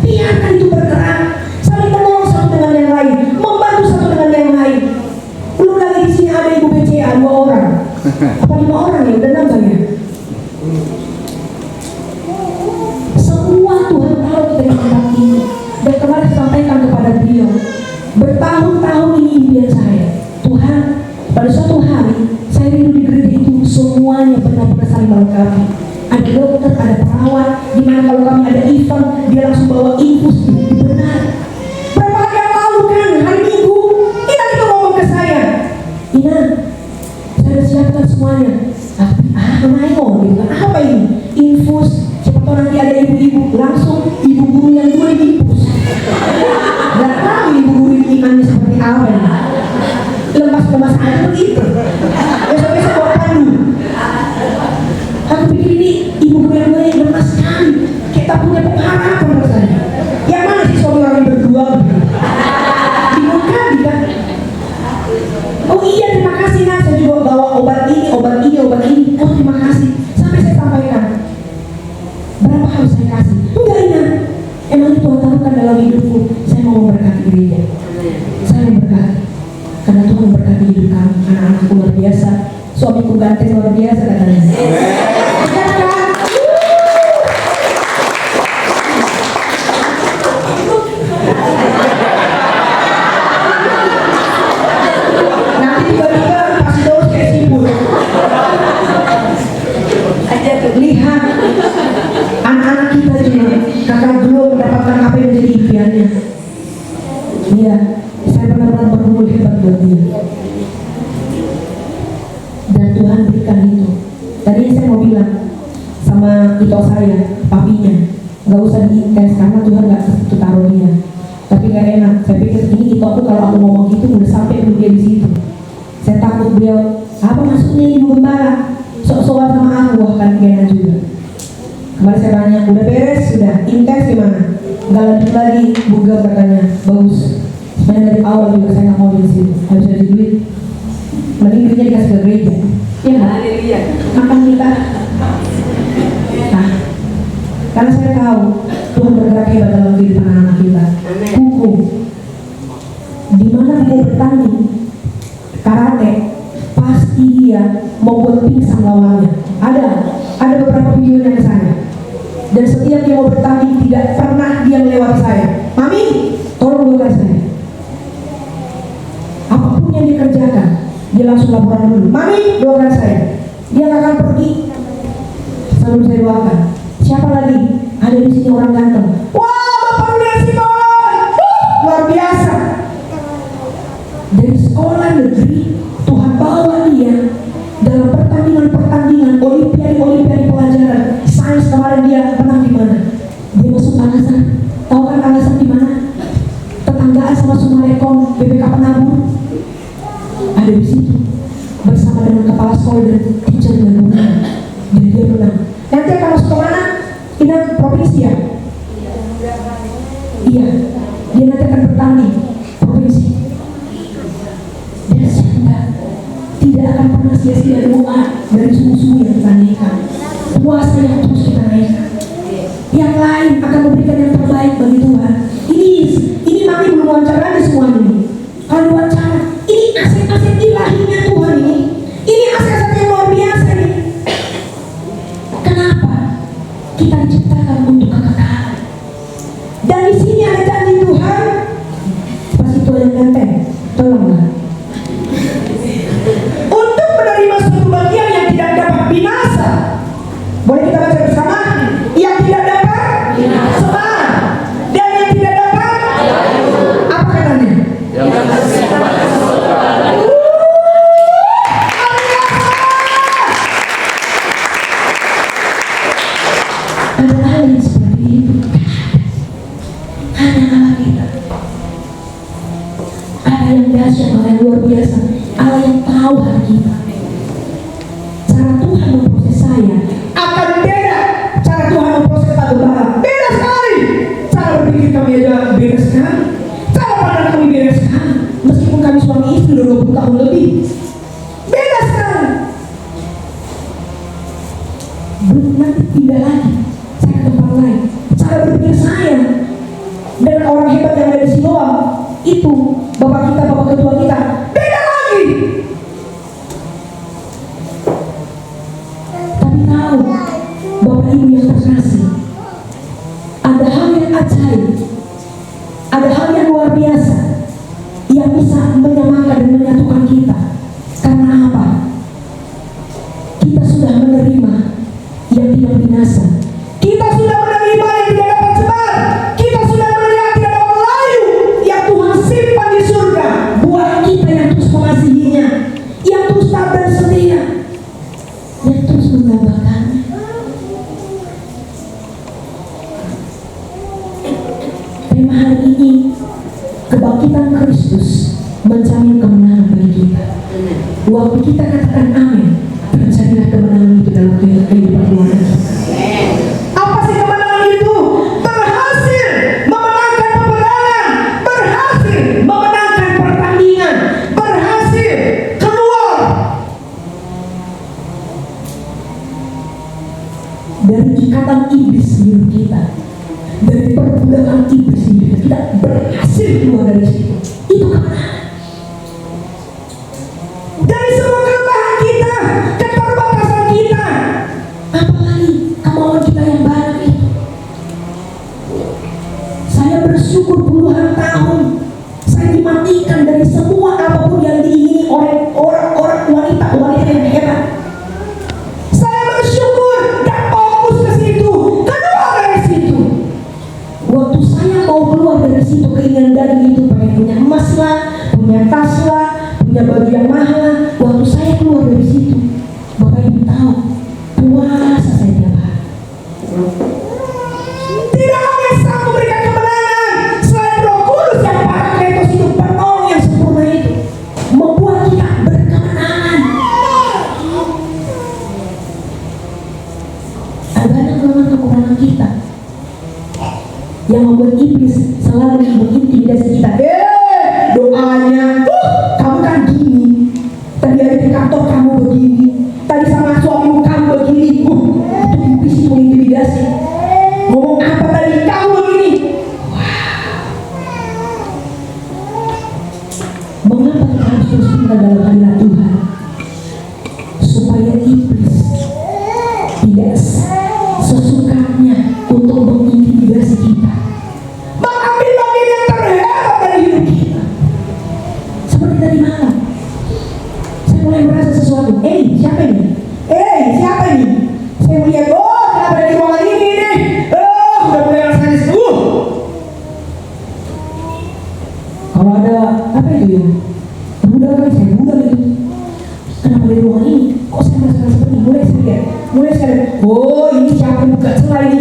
Biarkan itu bergerak, saling menolong satu dengan yang lain, membantu satu dengan yang lain. Belum lagi di sini ada ibu BCA 2 orang, apa 5 orang ya, udah nambah ya. Semua Tuhan tahu kita di tempat ini. Dan kemarin saya sampaikan kepada beliau, bertahun-tahun ini impian saya, Tuhan, pada suatu hari saya rindu di gereja itu semuanya benar-benar saling melengkapi. Ada dokter, ada perawat, dimana kalau kami ada event dia langsung bawa infus. Benar. Berapa hari yang lalu kan hari Minggu Ina itu ngomong ke saya, Ina, saya sudah siapkan semuanya. Mayo gitu kan, apa ini? Infus. Siapa tahu nanti ada ibu-ibu, langsung ibu guru yang 2 infus. Gak tahu ibu guru imannya seperti apa ya. Lemas-lemas aja begitu. Besok-besok bawa pandu. Aku pikir ini ibu guru yang baik, lemas sekali. Kita punya pengharapan rasanya. Yang mana sih suami kami berdua? Bingung kali kan? Oh iya, terima kasih nak, saya juga bawa obat ini. Oh terima kasih. Sampai saya sampaikan, berapa harus saya kasih? Enggak Ina, emang itu Tuhan taruhkan dalam hidupku. Saya mau memberkati gereja. Saya memberkati karena Tuhan memberkati hidup kami. Anak-anakku luar biasa, suamiku ganteng luar biasa katanya. Nanti tiba-tiba pasti terus kayak sibuk. Lihat anak-anak kita juga, kakak belum mendapatkan apa yang menjadi impiannya. Iya, saya benar-benar bergumul hebat buat dia. Dan Tuhan berikan itu. Tadi saya mau bilang sama ito saya, papinya, nggak usah dites karena Tuhan nggak itu taruh dia. Tapi nggak enak. Saya pikir ini itu aku kalau aku ngomong gitu udah sampai dulu dia di situ. Saya takut beliau, apa maksudnya ibu gembala? Sok-sokan sama aku, wah kan gana juga. Kemarin saya tanya, udah beres? Sudah, intens gimana? Nggak lanjut lagi, bugar katanya, bagus. Sebenarnya dari awal juga saya nggak mau di situ, harus ada duit. Mending duitnya dikasih ke gereja. Ya, makan kita. Nah, karena saya tahu Tuhan bergerak hebat dalam kehidupan anak kita. Hukum, di mana dia bertanding karate, pasti dia membuat pingsan lawannya. Ada beberapa video yang saya. Dan setiap dia mau bertanding tidak pernah dia melewati saya. Mami, tolong doakan saya. Apapun yang dia kerjakan, Dia langsung laporan dulu, "Mami, doakan saya." Dia nggak akan pergi sebelum saya doakan. Siapa lagi? Ada di sini orang ganteng. Wah, Bapak Rudi Simon, luar biasa. Dari sekolah negeri, Tuhan bawa dia dalam pertandingan olimpiade pelajaran. Sains kemarin dia menang di mana? Dia masuk alasan. Tahu kan alasan di mana? Tetanggaan sama Sumarekon, BPK Penabur. Ada di situ bersama dengan kepala sekolah dan teacher dan guru. Jadi dia menang. Nanti akan masuk ke mana? Pindah provinsi ya? Iya, dia nanti akan bertanding provinsi. Dan saya tidak akan pernah sia-sia doa dari suhu-suhu yang kita naikkan, puasa yang terus kita naikkan. Yang lain akan memberikan yang terbaik bagi Tuhan. Ini mami belum wawancara aja semua ini. Kalau wawancara, ini aset-aset ilahinya Tuhan ini. Ini aset-aset yang luar biasa nih. Kenapa? Kita diciptakan untuk kekekalan. Dan di sini ada janji Tuhan. Pas itu ada yang ganteng, tolonglah. Untuk menerima suatu bagian yang tidak dapat binasa. Boleh kita baca bersama? Yang tidak dapat binasa. Dan yang tidak dapat apa katanya? Ada hal yang seperti itu. Hanya Allah kita. Ada yang dahsyat, Allah yang luar biasa. Allah yang tahu hati kita. Cara Tuhan memproses saya akan beda. Cara Tuhan memproses Pak Gembala beda sekali. Cara berpikir kami aja beda sekali. Cara pandang kami beda sekali. Meskipun kami suami istri 20 tahun lebih, beda sekali. Belum nanti pindah lagi. Saya ke tempat lain. Cara berpikir saya dan orang hebat yang ada di Siloam itu, bapak kita, bapak ketua kita, beda lagi. Tapi tahu, bapak ibu yang terkasih, ada hal yang ajaib, ada hal yang luar biasa yang bisa menyamakan dan menyatukan kita. Karena apa? Kita sudah menerima yang tidak binasa. Kita sudah menerima yang tidak dapat sebar. Kita sudah menerima yang tidak dapat layu, yang Tuhan simpan di surga buat kita yang terus mengasihinya, yang terus taat dan setia, yang terus menambahkannya. Tema hari ini, kebangkitan Kristus menjamin kemenangan bagi kita. Waktu kita katakan amin, terjadilah kemenangan itu dalam kehidupan keluarga. Apa sih kemenangan itu? Berhasil memenangkan peperangan, berhasil memenangkan pertandingan, berhasil keluar dari ikatan iblis di hidup kita, dari perbudakan iblis di hidup kita, berhasil keluar dari situ. Itu kemenangan. Dari semua kelemahan kita, keterbatasan kita, apalagi kemauan kita yang banyak itu. Saya bersyukur puluhan tahun saya dimatikan dari semua apapun yang diingini oleh orang-orang wanita yang hebat. Saya bersyukur dan fokus ke situ, keluar dari situ. Waktu saya mau keluar dari situ, keinginan daging itu pengen punya emas lah, punya tas lah, punya baju yang mahal lah. Waktu saya keluar dari situ, Bapak Ibu tahu, puasa saya tiap hari. Tidak ada yang sanggup memberikan kemenangan selain Roh Kudus yang Parakletos itu, penolong yang sempurna itu, membuat kita berkemenangan. Ada banyak kelemahan-kelemahan kita yang membuat iblis selalu mengintimidasi kita. Doanya, kamu kan gini, tadi ada di kantor kamu begini, tadi sama suamimu kamu begini. Itu iblis itu mengintimidasi. Ngomong apa tadi? Kamu begini. Mengapa kita harus terus tinggal dalam hadirat Tuhan? Supaya iblis tidak sesukanya untuk mengintimidasi kita, mengambil bagian yang terhebat dari hidup kita. Seperti tadi malam, Kalau ada apa itu ya? Rudal kali saya rudal itu. Kenapa di ruangan ini? Kok saya merasakan seperti ini? Mulai saya lihat. Oh, ini siapa yang buka celah ini?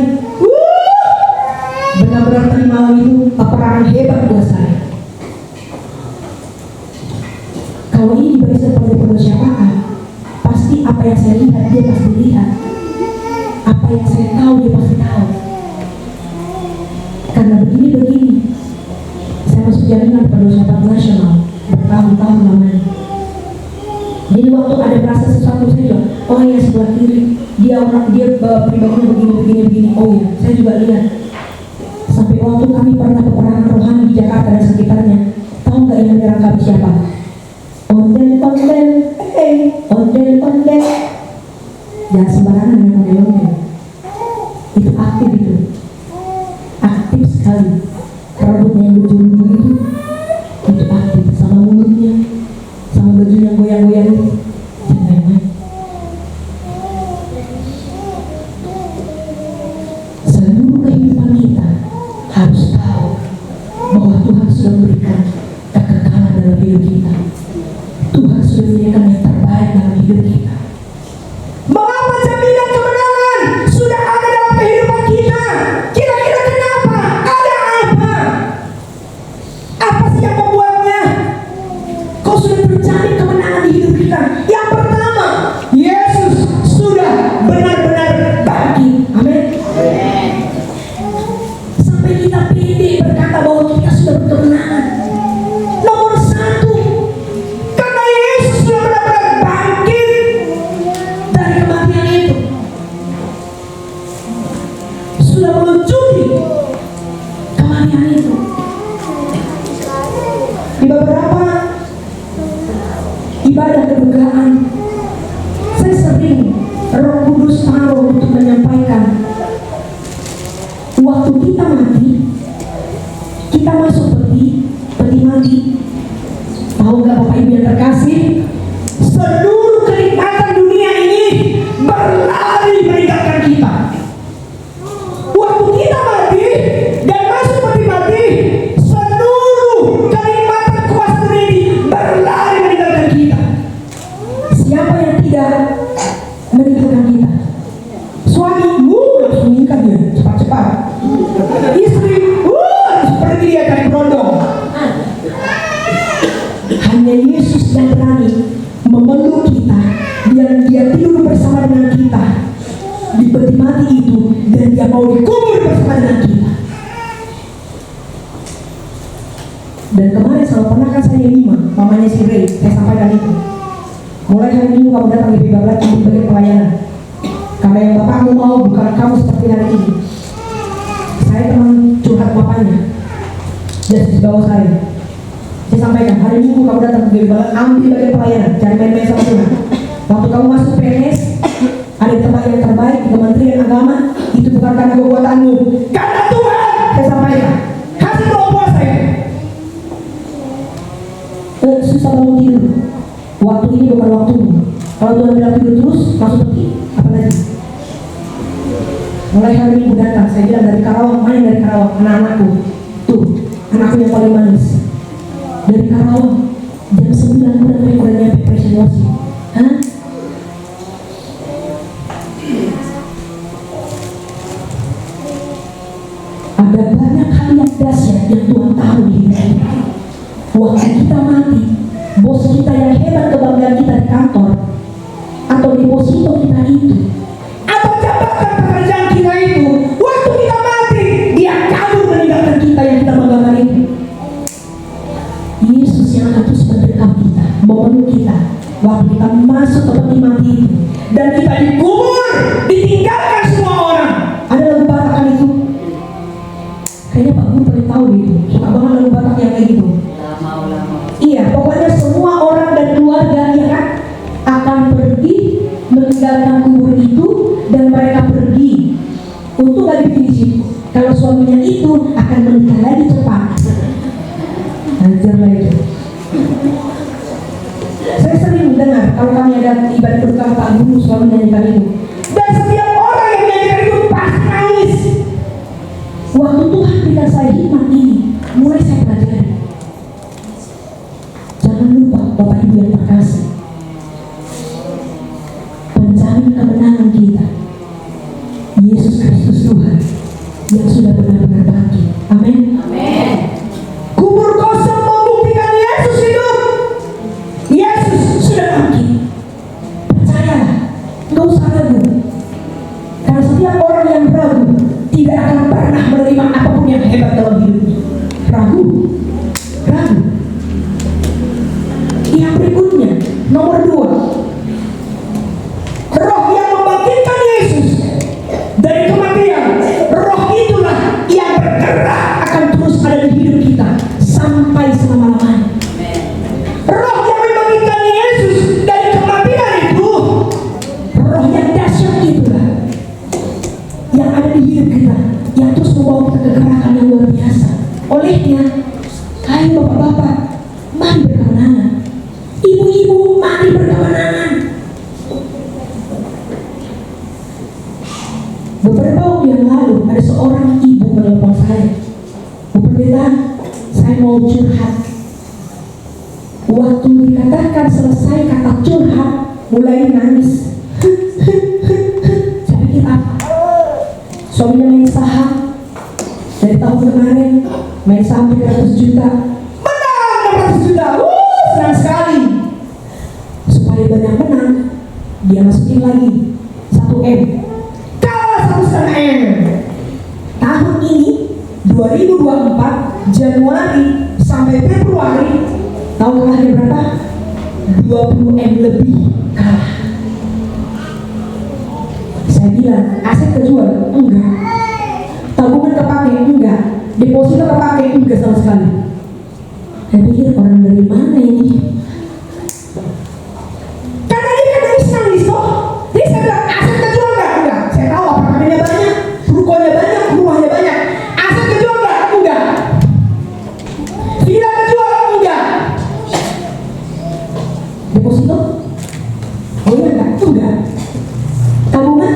Benar-benar tadi malam itu peperangan hebat buat saya. Kalau ini diberi seperti persiapan, pasti apa yang saya lihat dia pasti lihat. Apa yang saya tahu dia pasti tahu. Karena begini, saya masuk jaringan persiapan nasional bertahun-tahun lamanya. Jadi waktu ada merasa sesuatu saya juga, oh ya sebelah kiri dia pribadinya begini. Oh ya, saya juga lihat. Sampai waktu kami pernah peperangan rohani di Jakarta dan sekitarnya, tahu nggak yang menyerang kami siapa? Ondel. Jangan sembarangan yang ondel. Itu aktif itu. Aktif sekali. Rambutnya yang berjulur itu aktif. Sama mulutnya, sama baju yang goyang-goyang itu. Jangan main-main. Seluruh kehidupan kita harus tahu bahwa Tuhan sudah memberikan kekekalan dalam hidup kita. Tuhan sudah memberikan yang terbaik dalam hidup kita. Mengapa jaminan kemenangan sudah ada dalam kehidupan kita? Kira-kira kenapa? Ada apa? Apa sih yang membuatnya? Kau sudah terjamin kemenangan di hidup kita. Yang pertama, Yesus sudah benar-benar bangkit. Amin. Sampai kita pede berkata bahwa kita sudah berkemenangan. Nomor satu, karena Yesus sudah benar-benar bangkit dari kematian itu, sudah melucuti kematian itu. Di beberapa ibadah kedukaan, saya sering Roh Kudus taruh untuk menyampaikan, waktu kita mati, kita masuk peti mati. Tahu nggak Bapak Ibu yang terkasih? Seluruh kenikmatan dunia ini berlari meninggalkan kita. Waktu kita mati dan masuk peti mati, seluruh kenikmatan kuasa dunia ini berlari meninggalkan kita. Siapa yang tidak meninggalkan kita? Suami, langsung nikah dia cepat-cepat. Istri, seperti dia dari berondong. Hanya Yesus yang berani memeluk kita, dan dia tidur bersama dengan kita di peti mati itu, dan dia mau dikubur bersama dengan kita. Dan kemarin selalu pernah kan saya lima, mamanya si Ray, saya sampaikan itu. Mulai hari Minggu kamu datang di Bibablat di bagian pelayanan. Karena yang bapakmu mau bukan kamu seperti hari ini. Saya teman curhat bapaknya, dan di bawah saya sampaikan, hari Minggu kamu datang ke Bibablat, ambil bagian pelayanan, jangan main-main sama Tuhan. Waktu kamu masuk PNS, ada tempat yang terbaik di Kementerian Agama, itu bukan karena kekuatanmu, karena Tuhan. Saya sampaikan, hasil doa puasa itu. Susah bangun tidur. Waktu ini bukan waktumu. Kalau Tuhan bilang tidur terus, masuk pergi. Apa lagi? Mulai hari Minggu datang, saya bilang dari Karawang, mana dari Karawang? Anak-anakku. Tuh, anakku yang paling manis. Dari Karawang, jam 9 mereka udah nyampe presentasi. Hah? Ada banyak hal yang dahsyat yang Tuhan tahu di hidup kita. Waktu kita mati, bos kita yang hebat kebanggaan kita di kantor, atau deposito kita itu, atau jabatan pekerjaan kita itu, waktu kita mati, dia kabur meninggalkan kita yang kita banggakan itu. Yesus yang akan terus mendekam kita, memeluk kita, waktu kita masuk ke peti mati itu, dan kita dikubur, ditinggalkan semua orang. Ada lagu Batak kan itu? Kayaknya Pak Guru paling tahu itu, suka banget lagu Batak yang kayak gitu. Iya, pokoknya semua orang dan keluarga ya kan akan pergi meninggalkan kubur itu, dan mereka pergi untuk lagi di situ. Kalau suaminya itu akan menikah lagi cepat. Anjir lah itu. Saya sering mendengar kalau kami ada ibadah berkah Pak Guru selalu menyanyikan itu. Dan setiap orang yang menyanyikan itu pasti nangis. Waktu Tuhan berikan saya hikmat ini, mulai saya pelajari. Bapak Ibu yang terkasih, penjamin kemenangan kita, Yesus Kristus Tuhan yang sudah benar-benar bangkit. Amin. Kubur kosong membuktikan Yesus hidup. Yesus sudah bangkit. Percayalah, nggak usah ragu. Karena setiap orang yang ragu tidak akan pernah menerima apapun yang hebat dalam hidupnya. Ragu. Yang berikutnya, nomor 2, roh yang membangkitkan Yesus dari kematian. Roh itulah yang bergerak akan terus ada di hidup kita sampai selama-lamanya. Roh yang membangkitkan Yesus dari kematian itu, roh yang dahsyat itulah yang ada di hidup kita, yang terus membawa kita ke gerakan yang luar biasa. Olehnya, hai bapak-bapak, mari berkemenangan. Ibu-ibu, mari berkemenangan. Beberapa waktu yang lalu ada seorang ibu menelpon saya, Bu Pendeta, saya mau curhat. Waktu dikatakan selesai kata curhat, mulai nangis. Saya pikir apa? Suaminya main saham dari tahun kemarin, main saham 300 juta, menang 600 juta. Senang sekali. Supaya banyak menang, dia masukin lagi 1M, kalah 1,5 M. Tahun ini 2024 Januari sampai Februari, tahu kalahnya berapa? 20M lebih kalah. Saya bilang, aset kejual? Enggak. Tabungan kepake? Enggak. Deposito kepake? Enggak sama sekali. Saya pikir orang dari mana ini? Karena dia kan nangis toh. Jadi saya bilang, aset kejual enggak? Enggak. Saya tahu apartemennya banyak, rukonya banyak, rumahnya banyak. Aset kejual enggak? Enggak. Villa kejual? Enggak. Deposito? Oh iya enggak? Enggak. Tabungan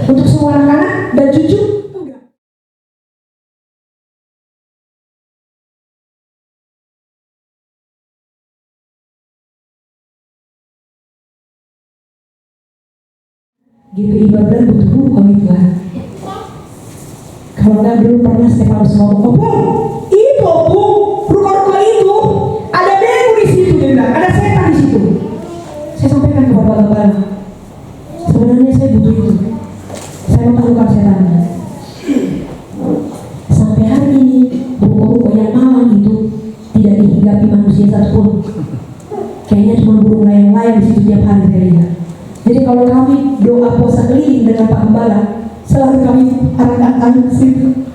untuk semua anak-anak dan cucu? Enggak. GPI Babran butuh buku kami Tuhan. Kalau enggak, belum pernah Stefanus ngomong, itu ruko-ruko itu ada belu di situ, dia bilang, ada setan di situ. Saya sampaikan ke bapak-bapak, sebenarnya saya butuh itu. Saya mau tahu setannya. Sampai hari ini ruko-ruko yang malang itu tidak dihinggapi manusia satupun. Kayaknya cuma burung layang-layang di situ tiap hari saya lihat. Jadi kalau kami doa puasa keliling dengan Pak Gembala, selalu kami arahkan ke situ.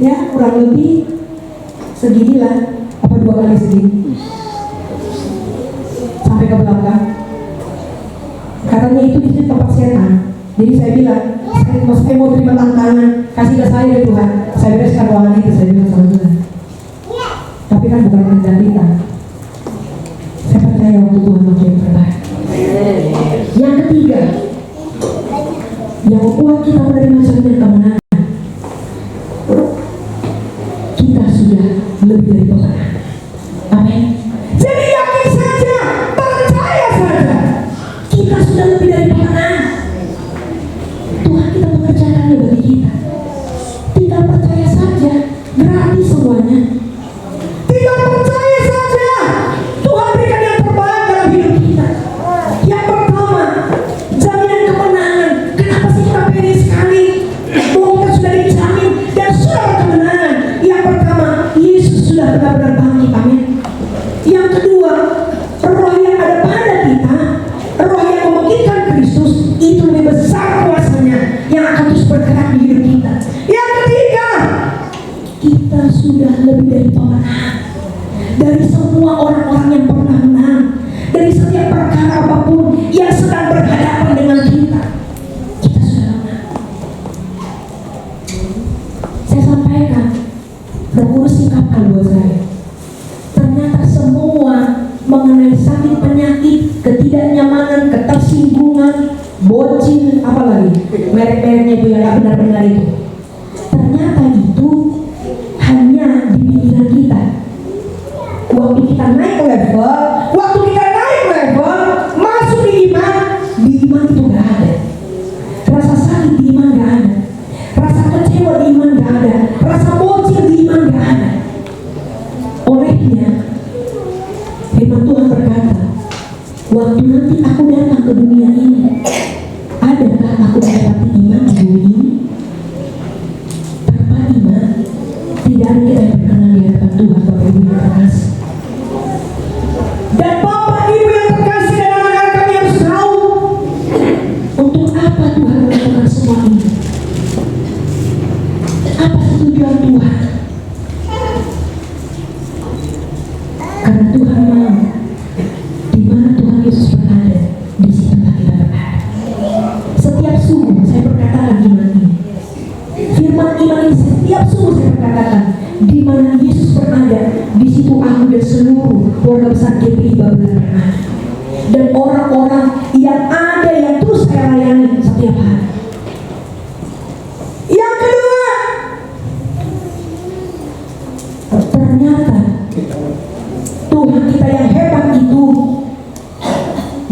Ya, kurang lebih seginilah, apa 2 kali segini. Sampai ke belakang. Katanya itu di situ tempat setan. Jadi saya bilang, saya mau terima tantangan, kasih ke saya ya Tuhan. Saya bereskan ruangan itu, saya bilang sama Tuhan. Tapi kan bukan kehendak kita. Saya percaya waktu Tuhan mau yang terbaik. Yang ketiga, yang membuat kita menerima jaminan kemenangan, kita sudah lebih dari pemenang. Amin. Jadi yakin saja, percaya saja, kita sudah lebih dari pemenang. Tuhan kita mengerjakannya bagi kita. Tinggal percaya saja, gratis semuanya. Tinggal percaya saja, Tuhan berikan yang terbaik dalam hidup kita. Yang pertama, jaminan kemenangan. Kenapa sih kita pede sekali? Bahwa kita sudah dijamin dan sudah berkemenangan. Yang pertama, Yesus sudah benar-benar bangkit. Amin. Yang kedua, roh yang ada pada kita, roh yang membangkitkan Kristus, itu lebih besar kuasanya yang akan terus bergerak di hidup kita. Yang ketiga, kita sudah lebih dari pemenang. Dari semua orang-orang yang pernah menang, dari setiap perkara apapun yang sedang berhadapan dengan kita, kita sudah menang. Saya sampaikan, Roh Kudus singkapkan buat saya. Ternyata semua mengenai sakit penyakit, ketidaknyamanan, ketersinggungan, bocil, apalagi merek-mereknya itu yang gak benar-benar itu, ternyata itu hanya di pikiran kita. Waktu kita naik level, masuk di iman itu gak ada. Rasa sakit di iman gak ada. Rasa kecewa di iman gak ada. Rasa bocil di iman gak ada. Olehnya, firman Tuhan berkata, waktu nanti aku datang ke dunia ini, adakah aku mendapati iman di bumi ini? Tanpa iman, tidak ada kita yang berkenan di hadapan Tuhan, Bapak Ibu yang terkasih. Dan Bapak Ibu yang terkasih dan anak-anak kami harus tahu, untuk apa Tuhan melakukan semua ini? Apa tujuan Tuhan? Karena Tuhan mau, di mana Tuhan Yesus berada, di situlah kita berada. Setiap subuh saya berkatakan iman ini. Firman iman ini setiap subuh saya berkatakan, di mana Yesus berada, di situ aku dan seluruh keluarga besar GPI Babelan berada. Dan orang-orang yang ada yang terus saya layani setiap hari. Yang kedua, ternyata Tuhan kita yang hebat itu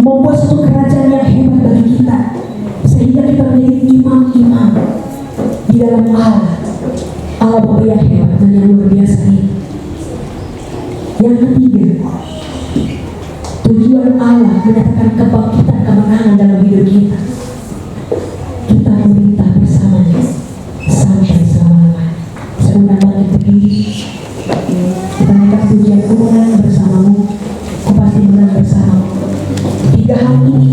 membuat suatu kerajaan yang hebat bagi kita, sehingga kita menjadi imam-imam di dalam Allah Bapa yang hebat dan yang luar biasa ini. Yang ketiga, tujuan Allah menyatakan kebangkitan kemenangan dalam hidup kita. Kita meminta bersamanya sampai selama-lamanya. Saya undang bangkit berdiri. Kita naikkan pujian ku menang bersamamu, ku pasti menang bersamamu. 3 hal ini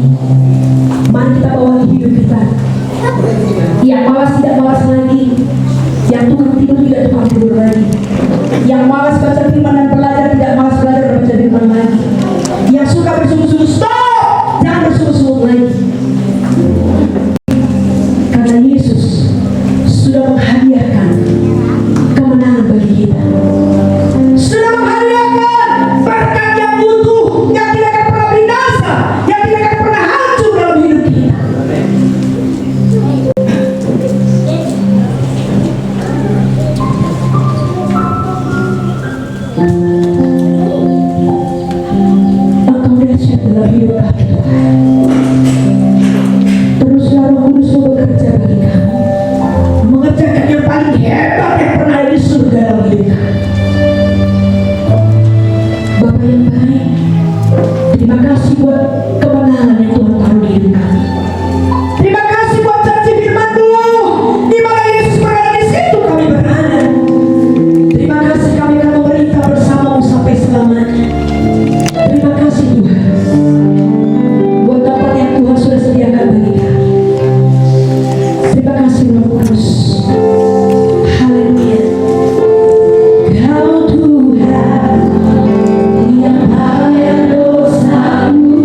mari kita bawa di hidup kita. Yang malas tidak malas lagi, yang tukang tidur tidak tukang tidur lagi, yang malas baca firman dan belajar tidak malas belajar dan baca firman lagi, yang suka bersungguh-sungguh stop, jangan bersungguh-sungguh lagi. Karena Yesus sudah menghadiahkan kemenangan bagi kita, sudah menghadiahkan berkat yang utuh, yang tidak akan pernah binasa, yang tidak akan pernah hancur dalam hidup kita. Engkau dahsyat dalam hidup kami Tuhan. Teruslah Roh Kudus bekerja bagi kami, mengerjakan yang paling hebat yang pernah ada di surga dalam hidup kami. Bapak yang baik, terima kasih buat kemenangan yang Tuhan taruh di hidup kami. Terima kasih buat janji firman-Mu, di mana Yesus berada di situ kami berada. Terima kasih kami akan memerintah bersama-Mu sampai selamanya. Terima kasih Tuhan buat tempat yang Tuhan sudah sediakan bagi kami. Terima kasih Roh Kudus. Haleluya. Kau Tuhan yang layak dosamu.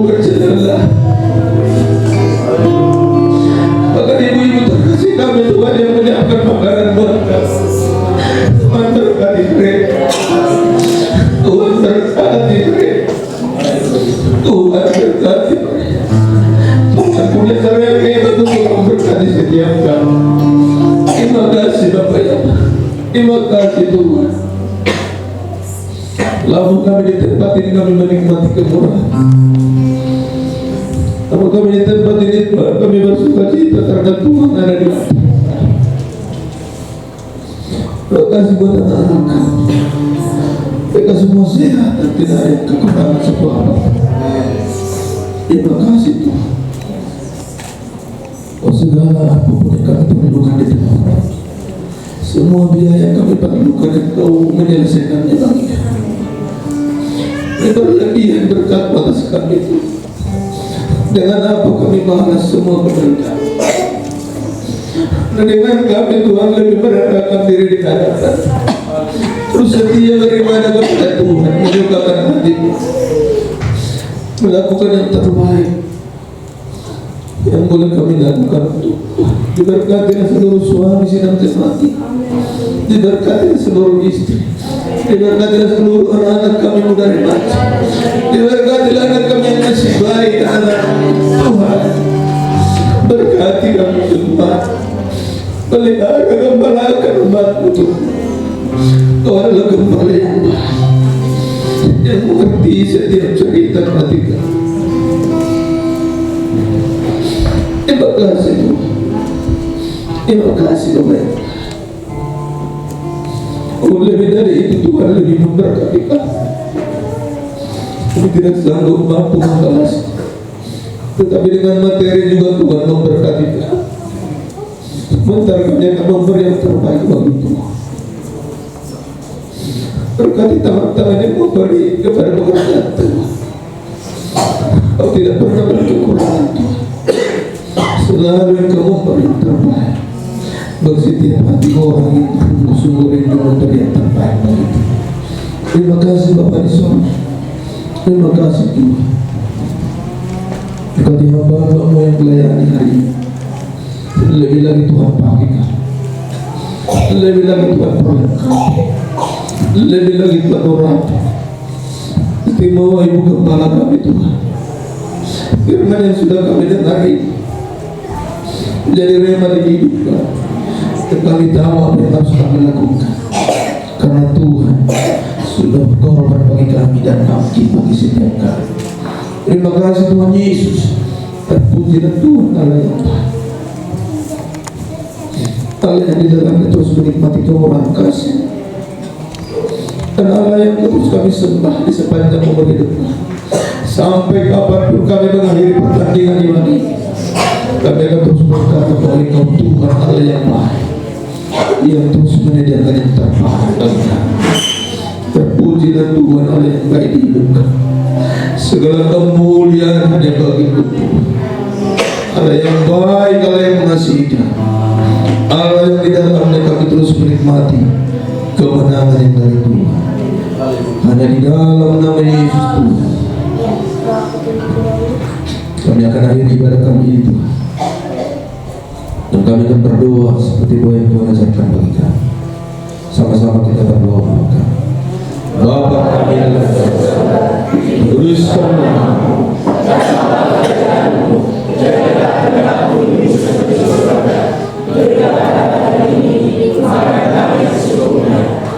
berjalanlah. Bahkan ibu-ibu terkasih kami Tuhan yang menyiapkan makanan buat kami. Tuhan berkati mereka. Tuhan berkati mereka. Tuhan berkati mereka. Tuhan punya cara yang hebat untuk memberkati setiap kami. Terima kasih Bapak ya. Terima kasih Tuhan. Lama kami di tempat ini kami menikmati kemurahan. Lama kami di tempat ini kami bersuka cita karena Tuhan ada di hati. Terima kasih buat anak-anak kami. Mereka semua sehat dan tidak ada kekurangan sesuatu. Terima kasih Tuhan. Oh segala apapun yang kami perlukan di tempat, semua biaya yang kami perlukan Engkau menyelesaikannya bagi kami. Berlebihan berkat atas kami itu. Dengan apa kami balas semua penderitaan. Dan dengan kami Tuhan lebih merendahkan diri di hadapan. Terus setia beribadah kepada Tuhan, menyukakan hatimu, melakukan yang terbaik yang boleh kami lakukan untuk Tuhan. Diberkatilah seluruh suami sidang mati, diberkatilah seluruh istri, diberkatilah seluruh anak-anak kami muda remaja, diberkatilah anak kami yang masih baik anak Tuhan. Berkati kami semua, pelihara gembalakan umat-Mu Tuhan. Kau adalah gembala yang baik, yang mengerti setiap cerita hati kami. Terima kasih Tuhan. Terima kasih Bapak. Oh lebih dari itu Tuhan lebih memberkati kami. Kami tidak sanggup mampu membalas, tetapi dengan materi juga Tuhan memberkati kami. Mentariknya nomor yang terbaik bagi Tuhan. Berkati tangan-tangan yang memberi kepada pekerjaan Tuhan. Kau tidak pernah berkekurangan Tuhan. Selalu Engkau memberi yang terbaik bagi setiap hati orang yang sungguh rindu memberi yang terbaik bagi Tuhan. Terima kasih Bapak di surga. Terima kasih Tuhan. Berkati hamba-Mu yang melayani hari ini. Lebih lagi Tuhan pakai kami. Lebih lagi Tuhan perlengkapi. Lebih lagi Tuhan urapi. Istimewa Ibu Gembala kami Tuhan. Firman yang sudah kami dengar ini menjadi rema di hidup kami. Dan kami tahu apa yang harus kami lakukan, karena Tuhan sudah berkorban bagi kami dan bangkit bagi setiap kami. Terima kasih Tuhan Yesus. Terpujilah Tuhan Allah yang baik, Allah yang di dalamnya terus menikmati kemurahan kasih, dan Allah yang terus kami sembah di sepanjang umur hidup kami. Sampai kapanpun kami mengakhiri pertandingan iman ini, kami akan terus berkata bahwa Engkau Tuhan Allah yang baik, yang terus menyediakan yang terbaik bagi kami. Terpujilah Tuhan Allah yang baik di hidup kami. Segala kemuliaan hanya bagi-Mu Tuhan. Allah yang baik, Allah yang mengasihi kami, Allah yang di dalamnya kami terus menikmati kemenangan yang dari Tuhan. Hanya di dalam nama Yesus Tuhan kami akan akhiri ibadah kami itu, dan kami akan berdoa seperti doa yang Tuhan ajarkan bagi kami. Sama-sama kita berdoa maka Bapa kami yang ada di surga, kuduskan nama-Mu,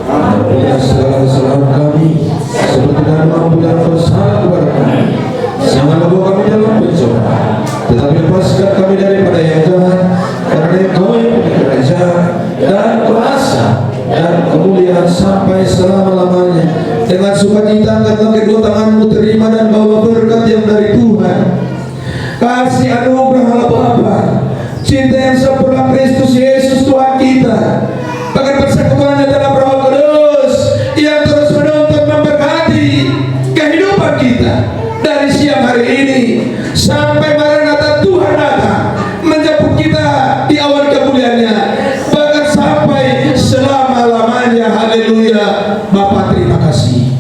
ampunilah segala kesalahan kami seperti dalam ampunan dosa kepada kami. Jangan membawa kami dalam pencobaan, tetapi lepaskan kami daripada yang jahat, karena Engkau yang punya kerajaan dan kuasa dan kemuliaan sampai selama-lamanya. Dengan sukacita angkatlah kedua tangan-Mu, terima dan bawa berkat yang dari Tuhan, kasih anugerah Allah Bapa, cinta yang sempurna Kristus Yesus Tuhan kita, bahkan persekutuannya dalam Roh Kudus yang terus menuntun memberkati kehidupan kita dari siang hari ini sampai Maranatha Tuhan datang menjemput kita di awal kemuliaannya, bahkan sampai selama-lamanya. Haleluya. Bapa terima kasih.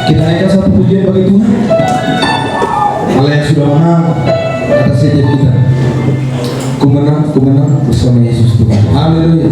Kita naikkan satu pujian bagi Tuhan. Allah yang sudah menang atas setiap kita. Ku menang bersama Yesus Tuhan. Haleluya.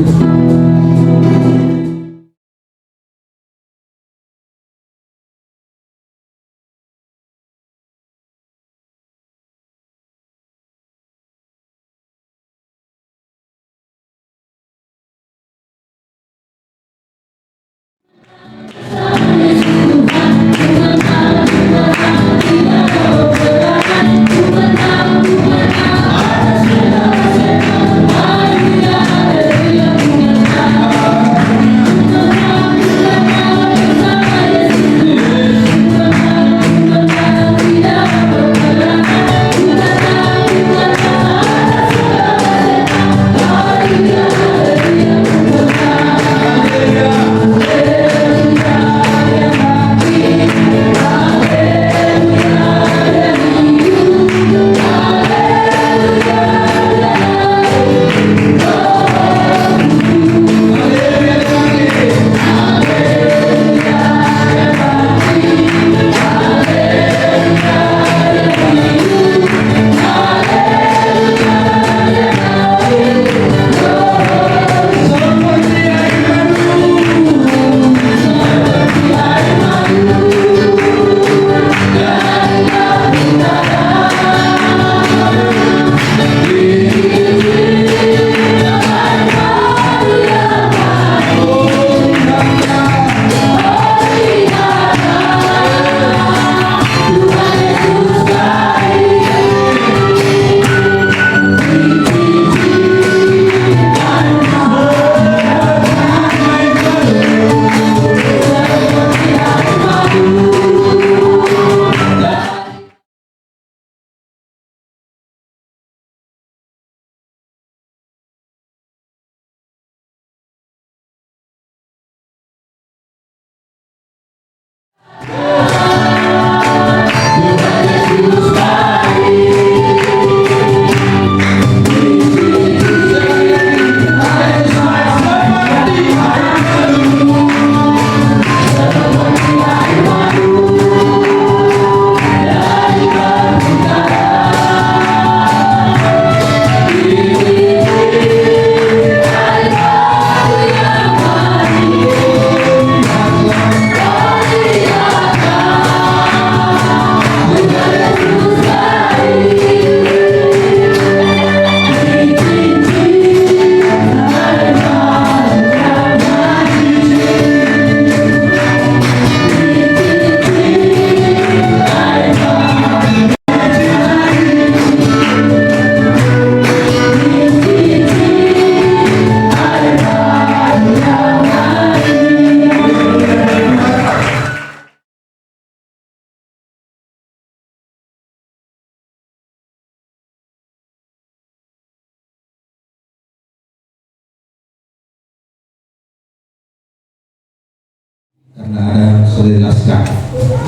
Karena ada sudah dijelaskan.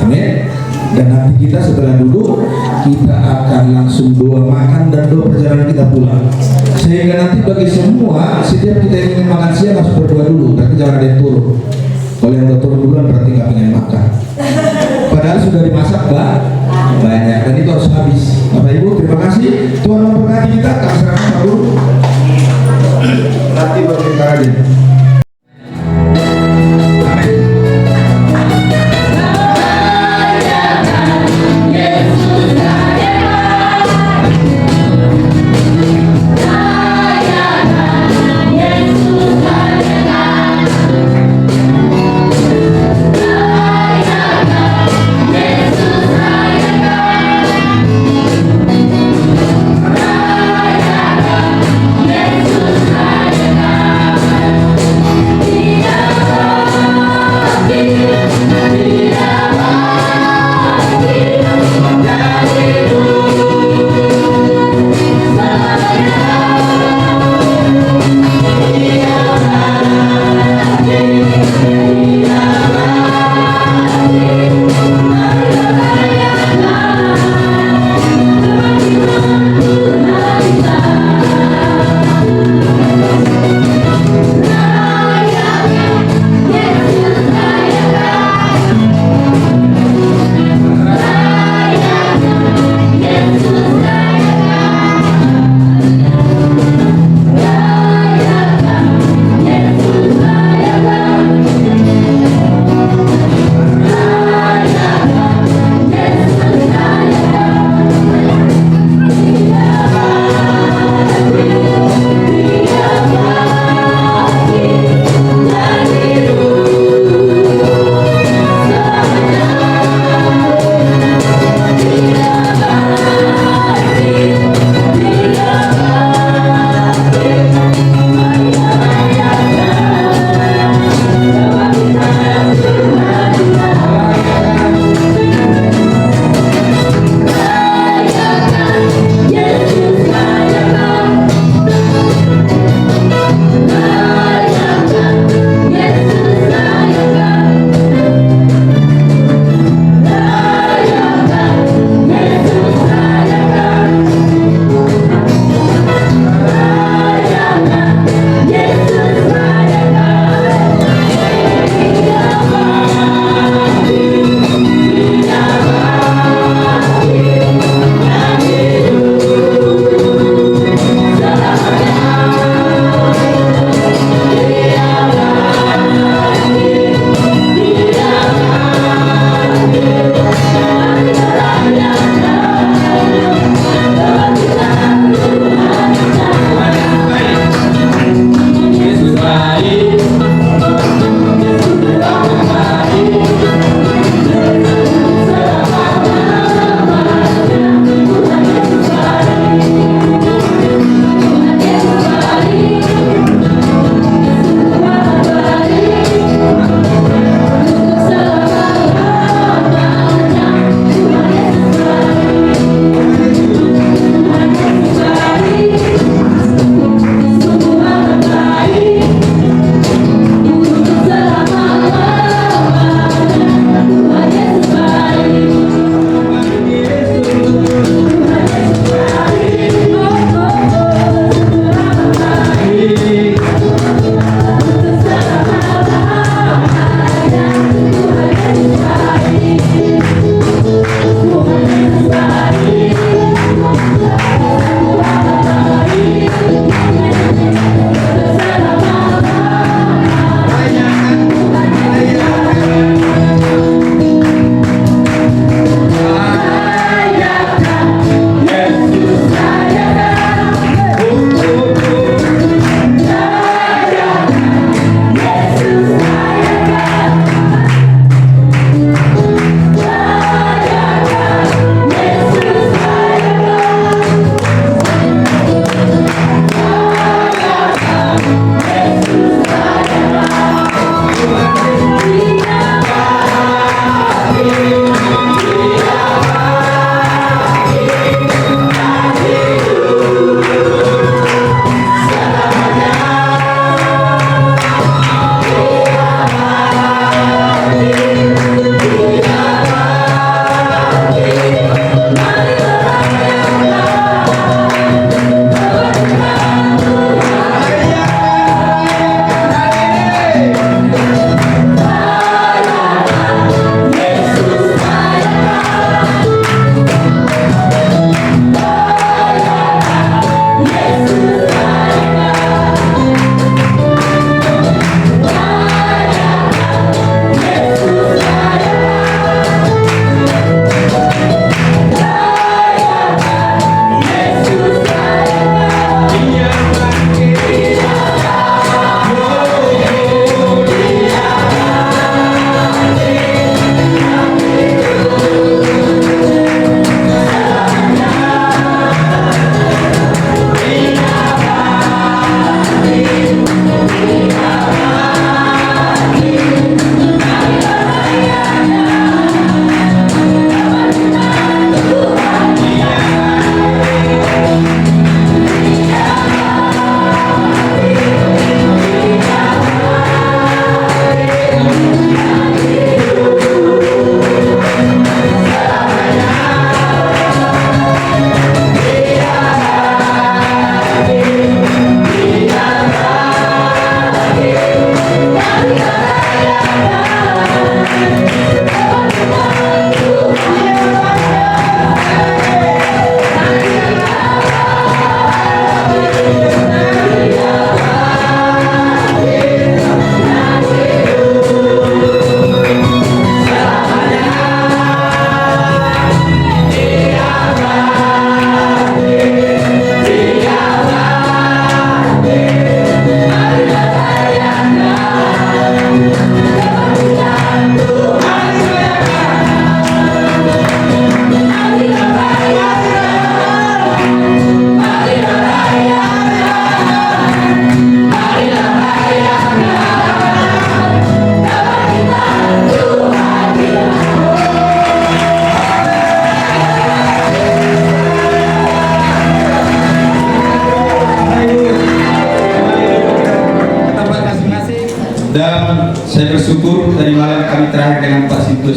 Amin. Dan nanti kita setelah duduk, kita akan langsung doa makan dan doa perjalanan kita pulang. Sehingga nanti bagi semua, setiap kita ingin makan siang harus berdoa dulu, tapi jangan ada yang turun. Kalau yang udah turun duluan berarti nggak pengen makan. Padahal sudah dimasak banyak dan itu harus habis. Bapak Ibu, terima kasih. Tuhan memberkati kita. Kami serahkan dulu. Nanti berbicara dia. Yesus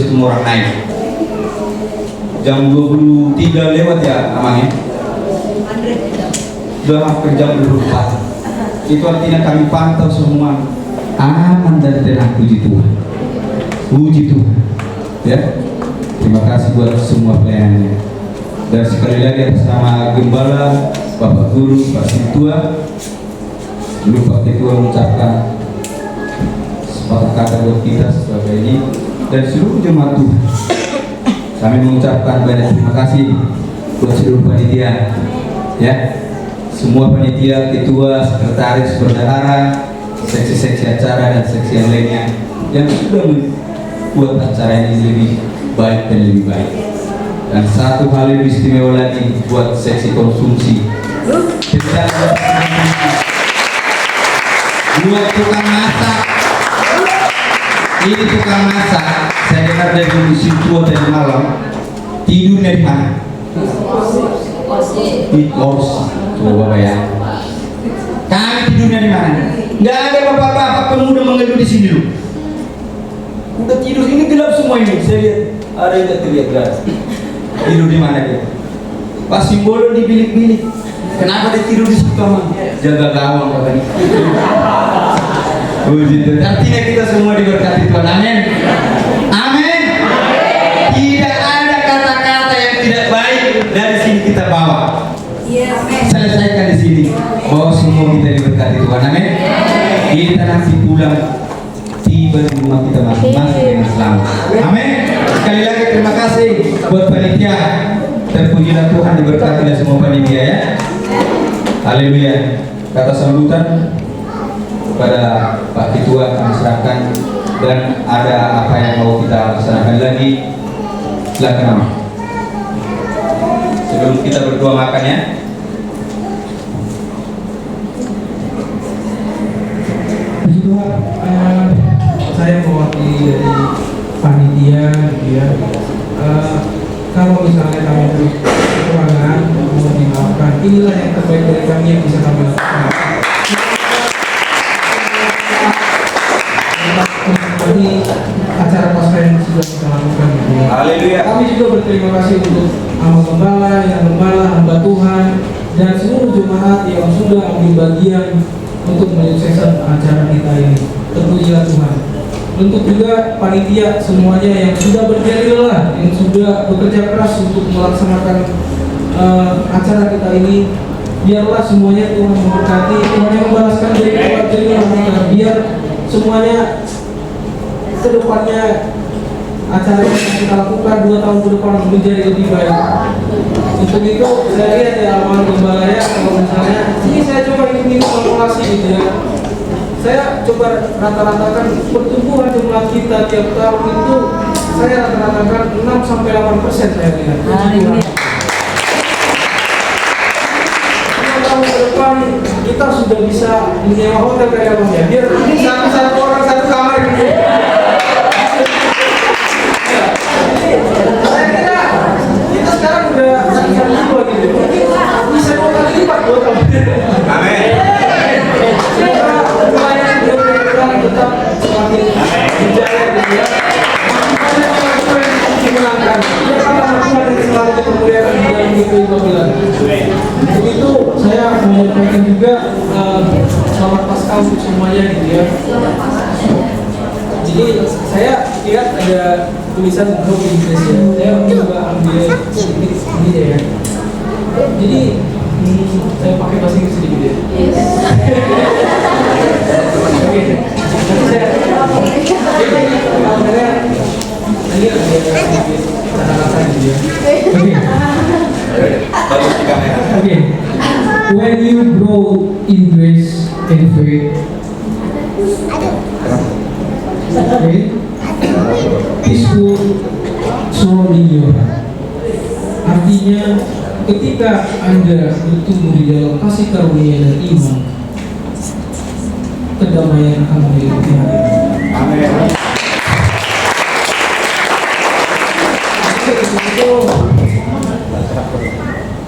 semua orang naik. Jam 23 lewat ya namanya. Sudah hampir jam 24. Itu artinya kami pantau semua aman dan tenang. Puji Tuhan. Puji Tuhan. Ya. Terima kasih buat semua pelayanannya. Dan sekali lagi atas nama Gembala, Bapak Guru, Pak Ketua, dulu Pak Ketua mengucapkan sepatah kata buat kita sebagai ini dan seluruh jemaat Tuhan. Kami mengucapkan banyak terima kasih buat seluruh panitia, ya, semua panitia, ketua, sekretaris, bendahara, seksi-seksi acara dan seksi yang lainnya yang sudah membuat acara ini lebih baik dan lebih baik. Dan satu hal yang istimewa lagi buat seksi konsumsi, buat tukang masak. Ini tukang masak, saya dengar dari musim tua tadi malam, tidurnya di mana? Di kos. Coba bayang. Kami tidurnya di mana? Nggak ada bapak-bapak pemuda mengeluh di sini loh. Udah tidur, ini gelap semua ini. Saya lihat ada yang tidak terlihat guys. Tidur di mana dia? Pas Simbolo di bilik-bilik. Kenapa dia tidur di situ? Jaga gawang katanya. Begitu. Artinya kita semua diberkati Tuhan. Amin. Amin. Tidak ada kata-kata yang tidak baik dari sini kita bawa. Selesaikan di sini. Bahwa semua kita diberkati Tuhan. Amin. Kita nanti pulang tiba di rumah kita masing-masing dengan selamat. Amin. Sekali lagi terima kasih buat panitia. Terpujilah Tuhan, diberkatilah semua panitia ya. Haleluya. Kata sambutan kepada Pak Ketua kami serahkan, dan ada apa yang mau kita laksanakan lagi, silakan. Sebelum kita berdoa makan ya. Puji Tuhan, saya mewakili dari panitia gitu ya. Kalau misalnya kami kekurangan, mohon dimaafkan. Inilah yang terbaik dari kami yang bisa kami lakukan. Seperti acara pasca yang sudah kita lakukan gitu ya. Haleluya. Kami juga berterima kasih untuk Ama Gembala, yang Gembala, hamba Tuhan, dan seluruh jemaat yang sudah ambil bagian untuk menyukseskan acara kita ini. Terpujilah Tuhan. Untuk juga panitia semuanya yang sudah berjaya lelah, yang sudah bekerja keras untuk melaksanakan acara kita ini. Biarlah semuanya Tuhan memberkati, Tuhan yang membalaskan dari tempat jernih mereka. Biar semuanya kedepannya acara yang kita lakukan 2 tahun ke depan menjadi lebih baik. Untuk itu saya lihat ya Ama Gembala ya, kalau misalnya ini saya coba ini kalkulasi gitu ya. Saya coba rata-ratakan pertumbuhan jumlah kita tiap tahun itu, saya rata-ratakan 6-8% saya lihat. 2 tahun ke depan kita sudah bisa menyewa hotel kayak ya. Biar satu orang satu kamar gitu. Saya kira kita sekarang udah satu jiwa gitu. Bisa 2 kali lipat 2 tahun. Amin. Tetap semakin berjaya gitu ya. Dimenangkan. Selalu kemuliaan di dalam hidup Bapak. Untuk itu saya menyampaikan juga selamat Paskah untuk semuanya gitu ya. Jadi saya lihat ada tulisan Hope Inggris ya. Saya coba ambil sedikit ini ya. Jadi saya pakai bahasa Inggris sedikit ya. Oke. Okay. When you grow in grace and faith, okay, peaceful surrounding your heart. Artinya, ketika Anda bertumbuh di dalam kasih karunia dan iman, kedamaian akan meliputi hati. Amin.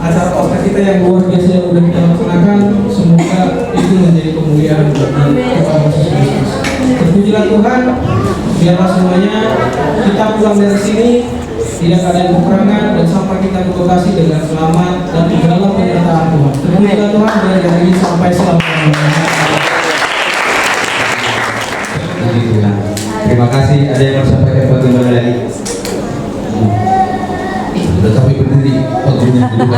Acara podcast kita yang luar biasa yang sudah kita laksanakan, semoga itu menjadi kemuliaan bagi Tuhan Yesus Kristus. Terpujilah Tuhan, biarlah semuanya kita pulang dari sini tidak ada yang kekurangan dan sampai kita ke Bekasi dengan selamat dan di dalam penyertaan Tuhan. Terpujilah Tuhan dari hari ini sampai selama-lamanya. Puji Tuhan. Terima kasih. Ada yang mau sampaikan bagaimana lagi? Sudah sampai berdiri waktunya dulu.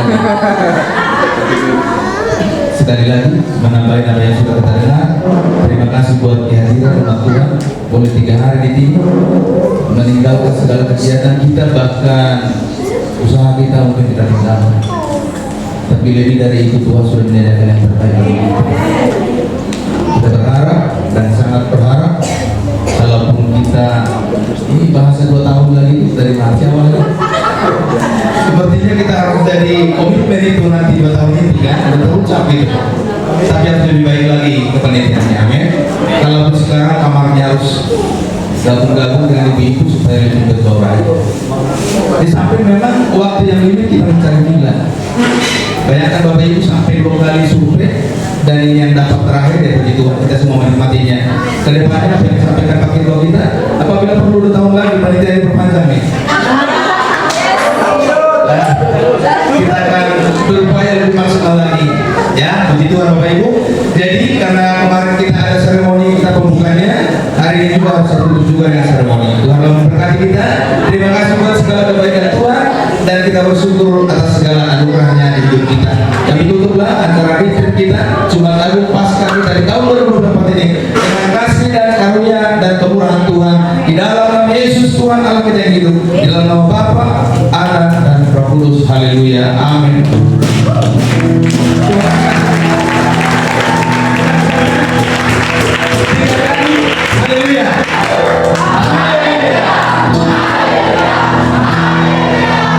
Sekali lagi menambahin apa yang sudah kita dengar. Terima kasih buat kehadiran umat Tuhan. Boleh 3 hari di timur, meninggalkan segala kegiatan kita, bahkan usaha kita mungkin kita tinggalkan. Tapi lebih dari itu Tuhan sudah menyediakan yang terbaik bagi kita. Kita berharap dan sangat berharap, kalaupun kita ini bahasa 2 tahun lagi dari Maret awal lagi. Sepertinya kita harus dari komitmen itu nanti 2 tahun ini kan ada terucap gitu. Tapi harus lebih baik lagi kepanitiaannya, amin. Kalaupun sekarang kamarnya harus gabung-gabung dengan ibu-ibu supaya lebih berbaik. Di samping memang waktu yang limit kita mencari nilai. Bayangkan Bapak Ibu sampai 2 kali survei dan ini yang dapat terakhir ya puji Tuhan, kita semua menikmatinya. Kedepannya apa yang disampaikan Pak Ketua kita, apabila perlu 2 tahun lagi panitia ini perpanjang nih. Kita akan berupaya lebih maksimal lagi ya, puji Tuhan Bapak Ibu. Jadi karena kemarin kita ada seremoni kita pembukanya, hari ini juga harus tutup juga dengan seremoni. Tuhan memberkati kita. Terima kasih buat segala kebaikan Tuhan dan kita bersyukur atas segala anugerahnya di hidup kita. Kami tutuplah acara retreat kita Jumat Agung Paskah kita di tahun 2024 ini dengan kasih dan karunia dan kemurahan Tuhan di dalam nama Yesus Tuhan Allah kita yang hidup, di dalam nama Bapa, Anak dan Roh Kudus. Haleluya. Amin.